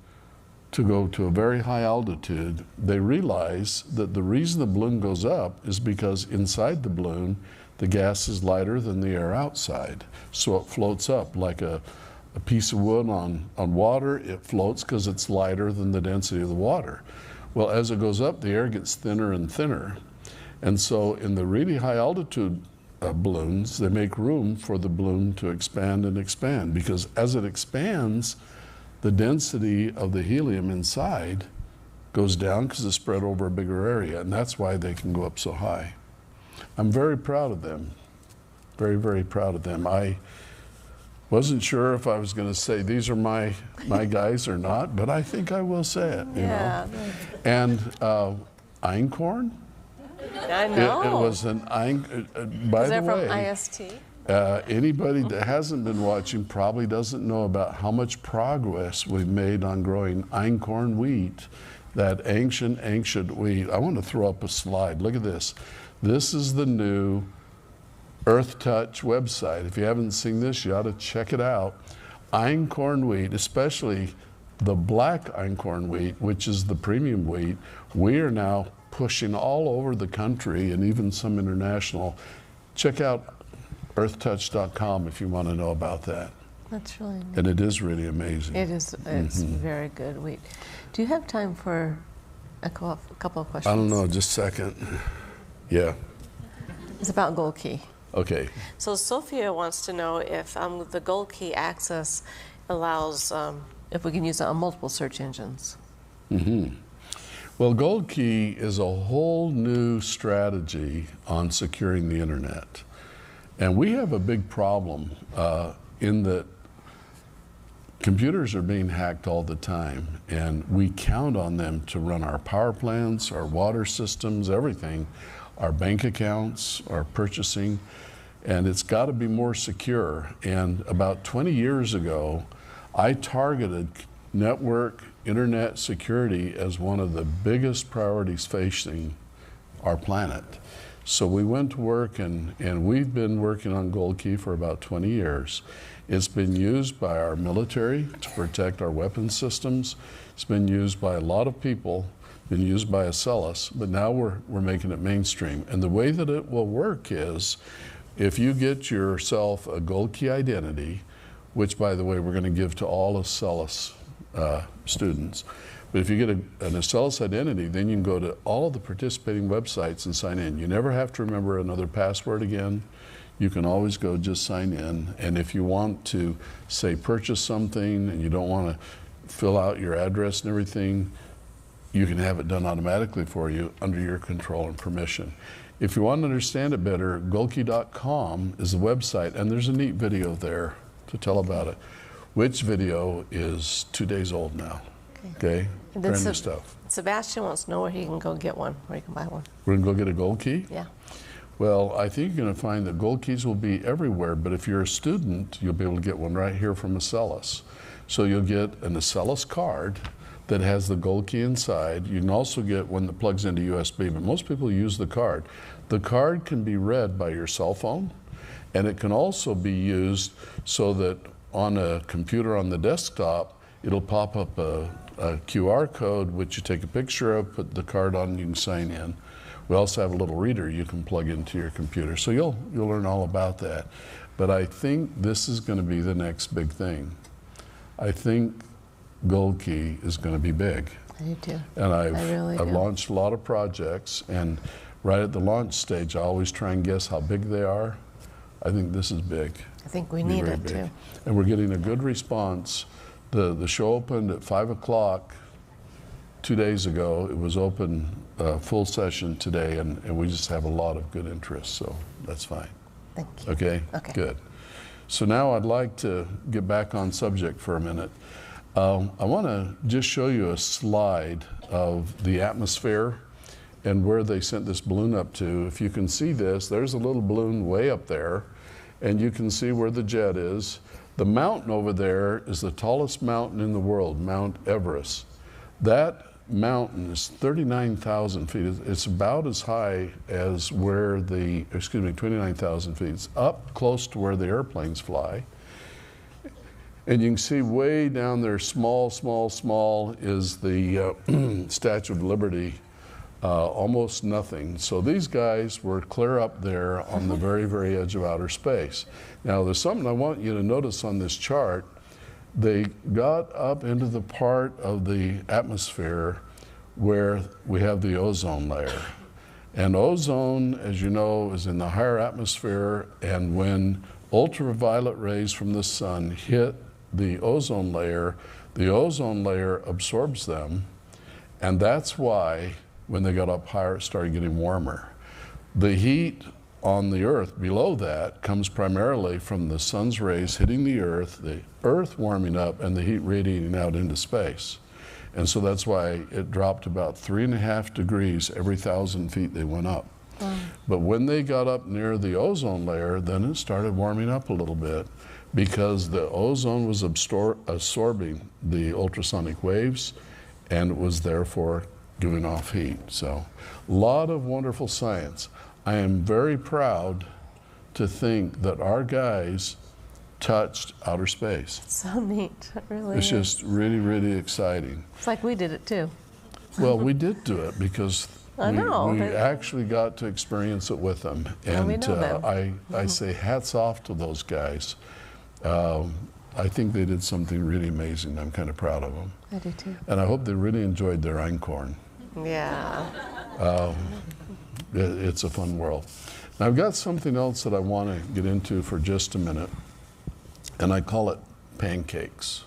[SPEAKER 4] to go to a very high altitude, they realize that the reason the balloon goes up is because inside the balloon, the gas is lighter than the air outside. So it floats up like a piece of wood on water. It floats because it's lighter than the density of the water. Well, as it goes up, the air gets thinner and thinner. And so in the really high altitude balloons, they make room for the balloon to expand and expand, because as it expands, the density of the helium inside goes down because it's spread over a bigger area, and that's why they can go up so high. I'm very proud of them. Very, very proud of them. I wasn't sure if I was going to say these are my guys or not, but I think I will say it. You know? And einkorn.
[SPEAKER 5] I know.
[SPEAKER 4] It was an einkorn. By the way,
[SPEAKER 5] from IST?
[SPEAKER 4] Anybody that hasn't been watching probably doesn't know about how much progress we've made on growing einkorn wheat, that ancient wheat. I want to throw up a slide. Look at this. This is the new Earth Touch website. If you haven't seen this, you ought to check it out. Einkorn wheat, especially the black einkorn wheat, which is the premium wheat, we are now pushing all over the country and even some international. Check out earthtouch.com if you want to know about that.
[SPEAKER 5] That's really neat.
[SPEAKER 4] And it is really amazing.
[SPEAKER 5] It is. It's very good wheat. Do you have time for a couple of questions?
[SPEAKER 4] I don't know, just a second. Yeah.
[SPEAKER 5] It's about Gold Key.
[SPEAKER 4] Okay.
[SPEAKER 5] So Sophia wants to know if the Gold Key access allows, if we can use it on multiple search engines.
[SPEAKER 4] Well, Gold Key is a whole new strategy on securing the internet. And we have a big problem in that computers are being hacked all the time, and we count on them to run our power plants, our water systems, everything, our bank accounts, our purchasing, and it's got to be more secure. And about 20 years ago, I targeted network internet security as one of the biggest priorities facing our planet. So we went to work, and we've been working on Gold Key for about 20 years. It's been used by our military to protect our weapons systems. It's been used by a lot of people, been used by Acellus, but now we're making it mainstream. And the way that it will work is, if you get yourself a Gold Key identity, which by the way, we're going to give to all Acellus students, but if you get an Acellus identity, then you can go to all the participating websites and sign in. You never have to remember another password again. You can always go just sign in. And if you want to, say, purchase something and you don't want to fill out your address and everything, you can have it done automatically for you under your control and permission. If you want to understand it better, goldkey.com is the website, and there's a neat video there to tell about it. which video is 2 days old now. Okay, brand new stuff.
[SPEAKER 5] Sebastian wants to know where he can go get one, where he can buy one.
[SPEAKER 4] We're gonna go get a gold key?
[SPEAKER 5] Yeah.
[SPEAKER 4] Well, I think you're gonna find that gold keys will be everywhere, but if you're a student, you'll be able to get one right here from Acellus. So you'll get an Acellus card that has the gold key inside. You can also get one that plugs into USB, but most people use the card. The card can be read by your cell phone, and it can also be used so that on a computer on the desktop, it'll pop up a QR code, which you take a picture of, put the card on, and you can sign in. We also have a little reader you can plug into your computer. So you'll learn all about that. But I think this is going to be the next big thing. I think Gold Key is going to be big.
[SPEAKER 5] I do too.
[SPEAKER 4] And
[SPEAKER 5] I've
[SPEAKER 4] launched a lot of projects, and right at the launch stage, I always try and guess how big they are. I think this is big.
[SPEAKER 5] I think we need it too.
[SPEAKER 4] And we're getting a good response. The show opened at 5 o'clock 2 days ago. It was open full session today, and we just have a lot of good interest, so that's fine.
[SPEAKER 5] Thank you.
[SPEAKER 4] Okay?
[SPEAKER 5] Okay.
[SPEAKER 4] Good. So now I'd like to get back on subject for a minute. I want to just show you a slide of the atmosphere and where they sent this balloon up to. If you can see this, there's a little balloon way up there, and you can see where the jet is. The mountain over there is the tallest mountain in the world, Mount Everest. That mountain is 39,000 feet. It's about as high as where 29,000 feet. It's up close to where the airplanes fly. And you can see way down there, small, small, small, is the Statue of Liberty, almost nothing. So these guys were clear up there on the very, very edge of outer space. Now, there's something I want you to notice on this chart. They got up into the part of the atmosphere where we have the ozone layer. And ozone, as you know, is in the higher atmosphere, and when ultraviolet rays from the sun hit the ozone layer absorbs them, and that's why when they got up higher it started getting warmer. The heat on the earth below that comes primarily from the sun's rays hitting the earth warming up, and the heat radiating out into space. And so that's why it dropped about 3.5 degrees every 1,000 feet they went up. Wow. But when they got up near the ozone layer, then it started warming up a little bit, because the ozone was absorbing the ultrasonic waves, and it was therefore giving off heat. So a lot of wonderful science. I am very proud to think that our guys touched outer space.
[SPEAKER 5] So neat, it really
[SPEAKER 4] It's
[SPEAKER 5] is.
[SPEAKER 4] just really, really exciting.
[SPEAKER 5] It's like we did it too.
[SPEAKER 4] Well, we did do it because
[SPEAKER 5] I know.
[SPEAKER 4] we actually got to experience it with them. And
[SPEAKER 5] we know them.
[SPEAKER 4] I say hats off to those guys. I think they did something really amazing. I'm kind of proud of them.
[SPEAKER 5] I do too.
[SPEAKER 4] And I hope they really enjoyed their einkorn.
[SPEAKER 5] Yeah.
[SPEAKER 4] It's a fun world. Now, I've got something else that I want to get into for just a minute, and I call it pancakes.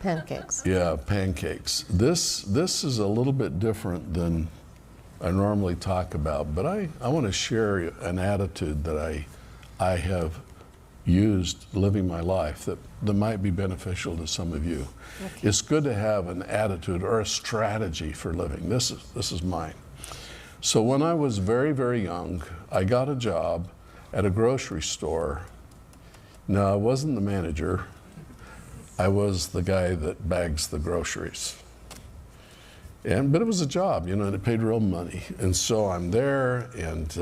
[SPEAKER 5] Pancakes.
[SPEAKER 4] Yeah, pancakes. This is a little bit different than I normally talk about, but I want to share an attitude that I have used living my life that might be beneficial to some of you. Okay. It's good to have an attitude or a strategy for living. This is mine. So when I was very, very young, I got a job at a grocery store. Now, I wasn't the manager. I was the guy that bags the groceries. But it was a job, and it paid real money. And so I'm there, and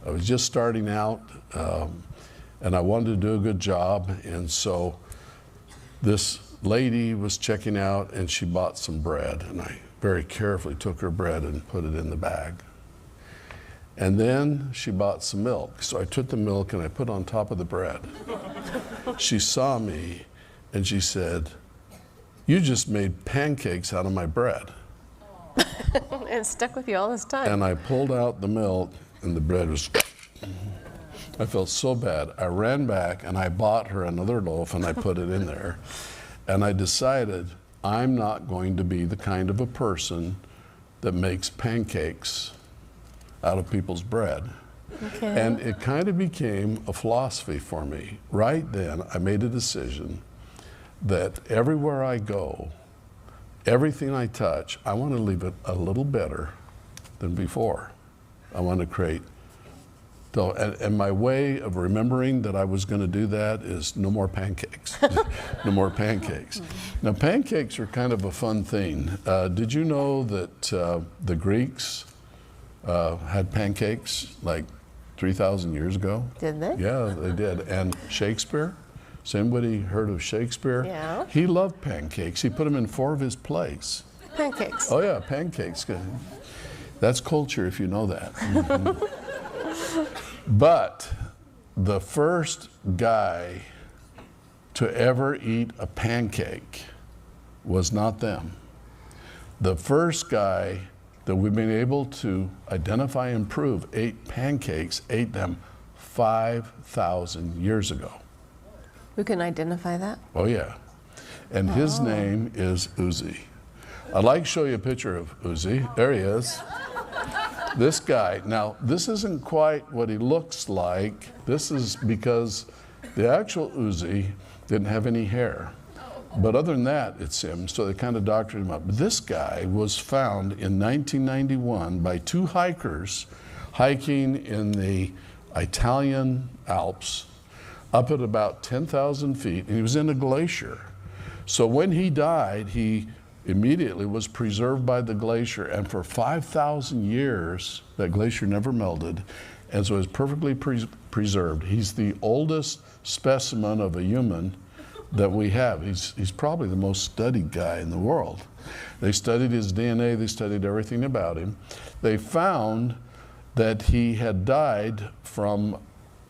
[SPEAKER 4] I was just starting out, and I wanted to do a good job. And so this lady was checking out, and she bought some bread, and I very carefully took her bread and put it in the bag. And then she bought some milk. So I took the milk and I put it on top of the bread. She saw me and she said, "You just made pancakes out of my bread."
[SPEAKER 5] And it stuck with you all this time.
[SPEAKER 4] And I pulled out the milk and the bread was, I felt so bad. I ran back and I bought her another loaf and I put it in there. And I decided I'm not going to be the kind of a person that makes pancakes out of people's bread. Okay. And it kind of became a philosophy for me. Right then, I made a decision. that everywhere I go, everything I touch, I want to leave it a little better than before. I want to create. So, and my way of remembering that I was going to do that is no more pancakes. No more pancakes. Now, pancakes are kind of a fun thing. Did you know that the Greeks had pancakes like 3,000 years ago?
[SPEAKER 5] Did they?
[SPEAKER 4] Yeah, they did. And Shakespeare? Has anybody heard of Shakespeare?
[SPEAKER 5] Yeah.
[SPEAKER 4] He loved pancakes. He put them in 4 of his plays.
[SPEAKER 5] Pancakes.
[SPEAKER 4] Oh yeah, pancakes. That's culture if you know that. Mm-hmm. But the first guy to ever eat a pancake was not them. The first guy that we've been able to identify and prove ate pancakes, ate them 5,000 years ago.
[SPEAKER 5] We can identify that?
[SPEAKER 4] Oh yeah. And his name is Ötzi. I'd like to show you a picture of Ötzi. There he is. This guy, now this isn't quite what he looks like. This is because the actual Ötzi didn't have any hair. But other than that, it's him, so they kind of doctored him up. But this guy was found in 1991 by 2 hikers hiking in the Italian Alps up at about 10,000 feet, and he was in a glacier. So when he died, he immediately was preserved by the glacier, and for 5,000 years, that glacier never melted, and so it's perfectly preserved. He's the oldest specimen of a human that we have. He's probably the most studied guy in the world. They studied his DNA, they studied everything about him. They found that he had died from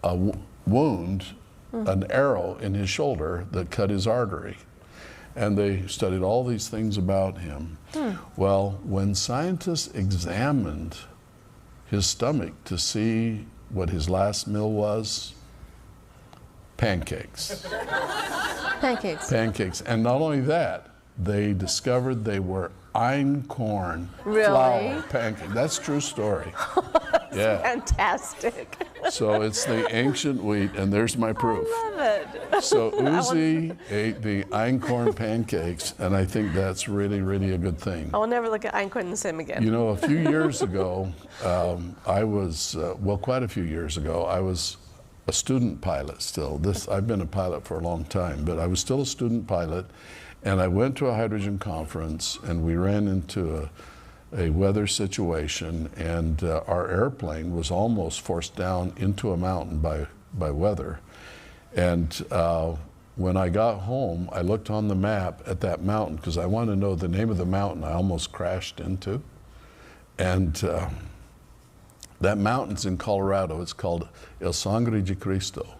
[SPEAKER 4] a wound, an arrow in his shoulder that cut his artery. And they studied all these things about him. Well, when scientists examined his stomach to see what his last meal was, pancakes.
[SPEAKER 5] Pancakes.
[SPEAKER 4] Pancakes. And not only that, they discovered they were einkorn
[SPEAKER 5] Really?
[SPEAKER 4] flour pancakes. That's a true story. Yeah.
[SPEAKER 5] Fantastic.
[SPEAKER 4] So it's the ancient wheat, and there's my proof.
[SPEAKER 5] I love it.
[SPEAKER 4] So Ötzi ate the einkorn pancakes, and I think that's really, really a good thing.
[SPEAKER 5] I will never look at Einkorn the same again.
[SPEAKER 4] You know, a few years ago, I was, well, quite a few years ago, I was a student pilot still. I've been a pilot for a long time, but I was still a student pilot, and I went to a hydrogen conference, and we ran into a weather situation, and our airplane was almost forced down into a mountain by weather. And when I got home, I looked on the map at that mountain because I wanted to know the name of the mountain I almost crashed into. And that mountain's in Colorado. It's called El Sangre de Cristo.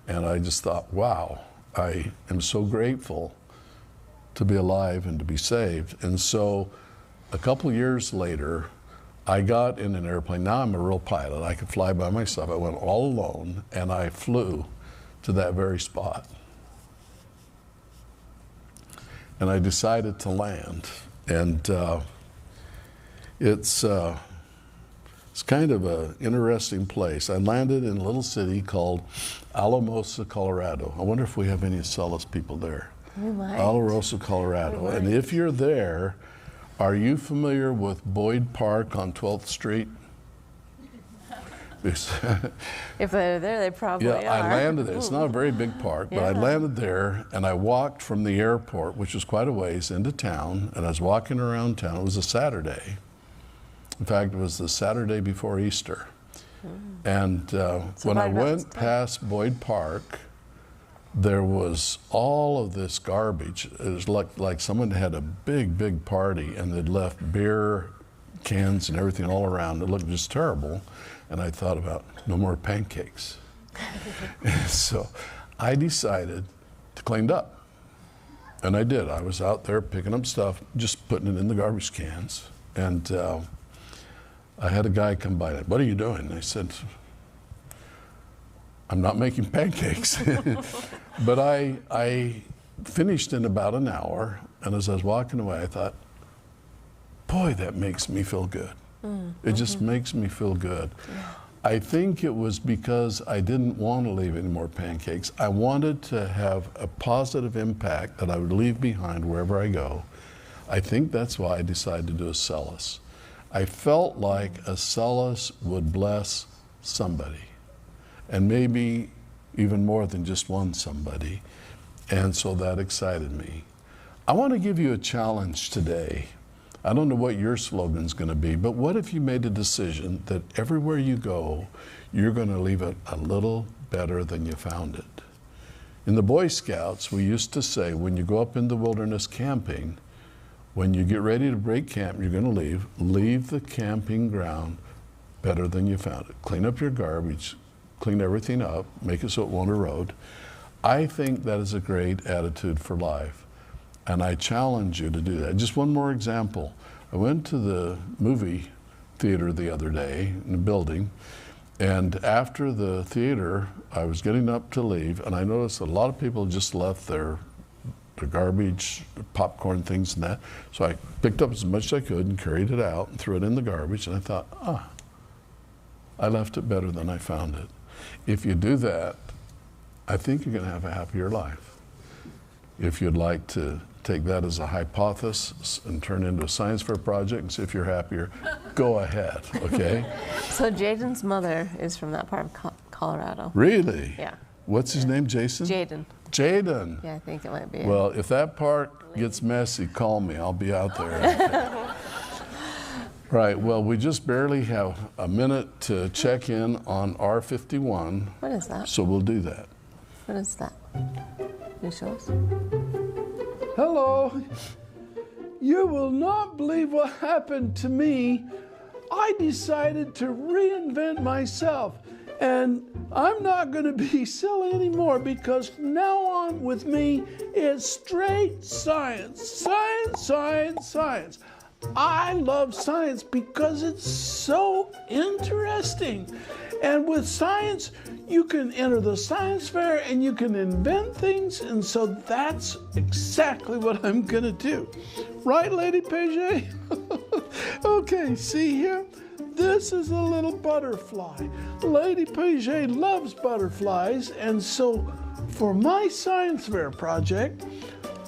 [SPEAKER 4] And I just thought, wow, I am so grateful to be alive and to be saved. And so a couple years later, I got in an airplane. Now I'm a real pilot. I could fly by myself. I went all alone, and I flew to that very spot. And I decided to land. And it's kind of an interesting place. I landed in a little city called Alamosa, Colorado. I wonder if we have any Acellus people there.
[SPEAKER 5] We might.
[SPEAKER 4] Alamosa, Colorado. And if you're there, are you familiar with Boyd Park on 12th Street?
[SPEAKER 5] If they're there, they probably are.
[SPEAKER 4] Yeah, I landed there. It's not a very big park, but I landed there, and I walked from the airport, which was quite a ways, into town, and I was walking around town. It was a Saturday. In fact, it was the Saturday before Easter. And when I went past Boyd Park, there was all of this garbage. It was like someone had a big, big party, and they'd left beer cans and everything all around. It looked just terrible. And I thought about no more pancakes. So I decided to clean up. And I did. I was out there picking up stuff, just putting it in the garbage cans. And I had a guy come by and, "What are you doing?" And I said, "I'm not making pancakes." But I finished in about an hour, and as I was walking away, I thought, boy, that makes me feel good. It just makes me feel good. I think it was because I didn't want to leave any more pancakes. I wanted to have a positive impact that I would leave behind wherever I go. I think that's why I decided to do Acellus. I felt like Acellus would bless somebody, and maybe even more than just one somebody, and so that excited me. I want to give you a challenge today. I don't know what your slogan's going to be, but what if you made a decision that everywhere you go, you're going to leave it a little better than you found it? In the Boy Scouts, we used to say, when you go up in the wilderness camping, when you get ready to break camp, you're going to leave the camping ground better than you found it. Clean up your garbage, clean everything up, make it so it won't erode. I think that is a great attitude for life. And I challenge you to do that. Just one more example. I went to the movie theater the other day in a building, and after the theater, I was getting up to leave, and I noticed a lot of people just left their garbage, popcorn, things and that. So I picked up as much as I could and carried it out and threw it in the garbage, and I thought, I left it better than I found it. If you do that, I think you're going to have a happier life. If you'd like to take that as a hypothesis and turn it into a science fair project and see if you're happier, go ahead, okay?
[SPEAKER 5] So Jaden's mother is from that part of Colorado.
[SPEAKER 4] Really?
[SPEAKER 5] Yeah.
[SPEAKER 4] What's his name, Jason?
[SPEAKER 5] Jaden.
[SPEAKER 4] Jaden.
[SPEAKER 5] Yeah, I think it might be.
[SPEAKER 4] Well, if that part gets messy, call me. I'll be out there. Right, well, we just barely have a minute to check in on R51.
[SPEAKER 5] What is that?
[SPEAKER 4] So we'll do that.
[SPEAKER 5] What is that? Can you show us?
[SPEAKER 12] Hello. You will not believe what happened to me. I decided to reinvent myself, and I'm not going to be silly anymore, because from now on with me is straight science. Science, science, science. I love science because it's so interesting. And with science, you can enter the science fair and you can invent things, and so that's exactly what I'm gonna do. Right, Lady Pajet? Okay, see here? This is a little butterfly. Lady Pajet loves butterflies, and so for my science fair project,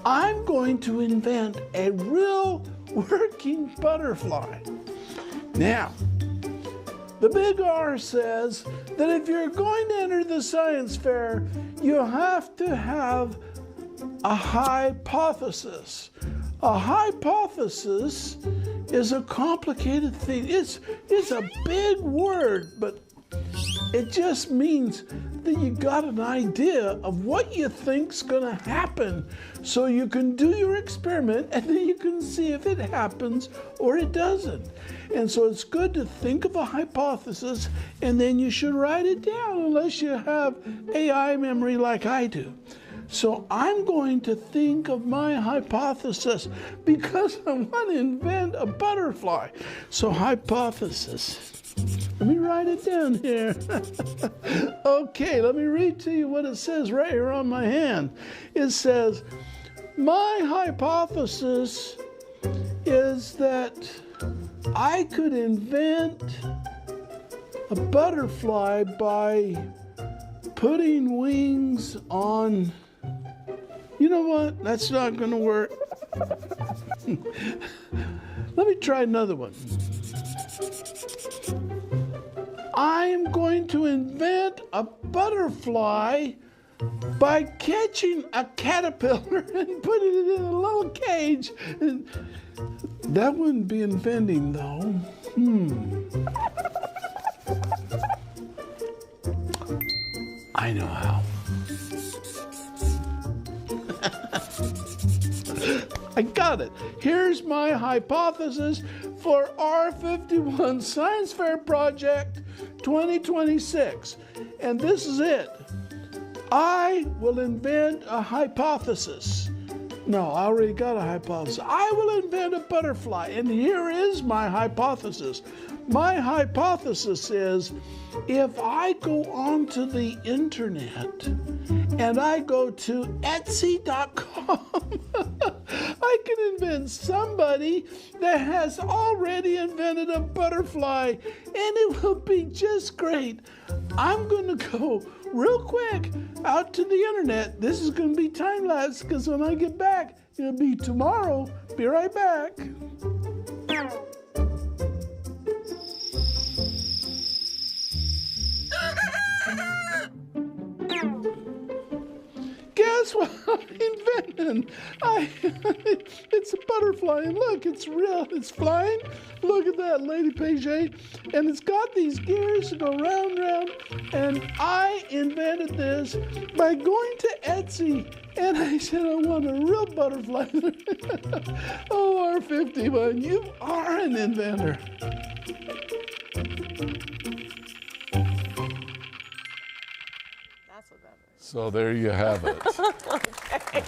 [SPEAKER 12] I'm going to invent a real working butterfly. Now, the big R says that if you're going to enter the science fair, you have to have a hypothesis. A hypothesis is a complicated thing. It's a big word, but it just means that you got an idea of what you think's gonna happen, so you can do your experiment and then you can see if it happens or it doesn't. And so it's good to think of a hypothesis and then you should write it down, unless you have AI memory like I do. So I'm going to think of my hypothesis because I want to invent a butterfly. So hypothesis. Let me write it down here. Okay, let me read to you what it says right here on my hand. It says, my hypothesis is that I could invent a butterfly by putting wings on... You know what? That's not going to work. Let me try another one. I'm going to invent a butterfly by catching a caterpillar and putting it in a little cage. That wouldn't be inventing, though. I know how. I got it. Here's my hypothesis for R51 Science Fair Project 2026. And this is it. I will invent a hypothesis. No, I already got a hypothesis. I will invent a butterfly. And here is my hypothesis. My hypothesis is, if I go onto the internet and I go to Ötzi.com, I can invent somebody that has already invented a butterfly, and it will be just great. I'm going to go real quick out to the internet. This is going to be time-lapse because when I get back, it'll be tomorrow. Be right back. Guess what I'm inventing? It's a butterfly, and look, it's real. It's flying. Look at that, Lady Pajet. And it's got these gears that go round and round. And I invented this by going to Ötzi. And I said, I want a real butterfly. Oh, R51, you are an inventor.
[SPEAKER 4] So there you have it.
[SPEAKER 5] Okay.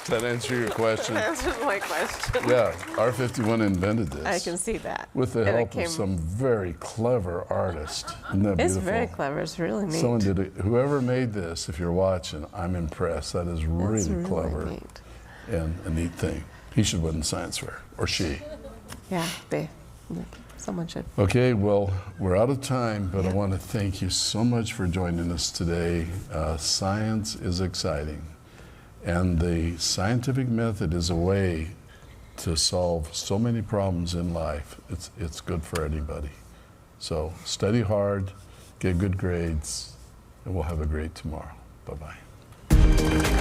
[SPEAKER 4] Does that answer your question?
[SPEAKER 5] That answers my question.
[SPEAKER 4] Yeah, R51 invented this.
[SPEAKER 5] I can see that.
[SPEAKER 4] With the help of some very clever artist. Isn't that beautiful?
[SPEAKER 5] It's very clever. It's really neat.
[SPEAKER 4] Someone did it. Whoever made this, if you're watching, I'm impressed. That is really clever
[SPEAKER 5] neat.
[SPEAKER 4] And a neat thing. He should win the science fair, or she.
[SPEAKER 5] Yeah, someone should.
[SPEAKER 4] Okay, well, we're out of time, but I want to thank you so much for joining us today. Science is exciting, and the scientific method is a way to solve so many problems in life. It's good for anybody. So study hard, get good grades, and we'll have a great tomorrow. Bye-bye.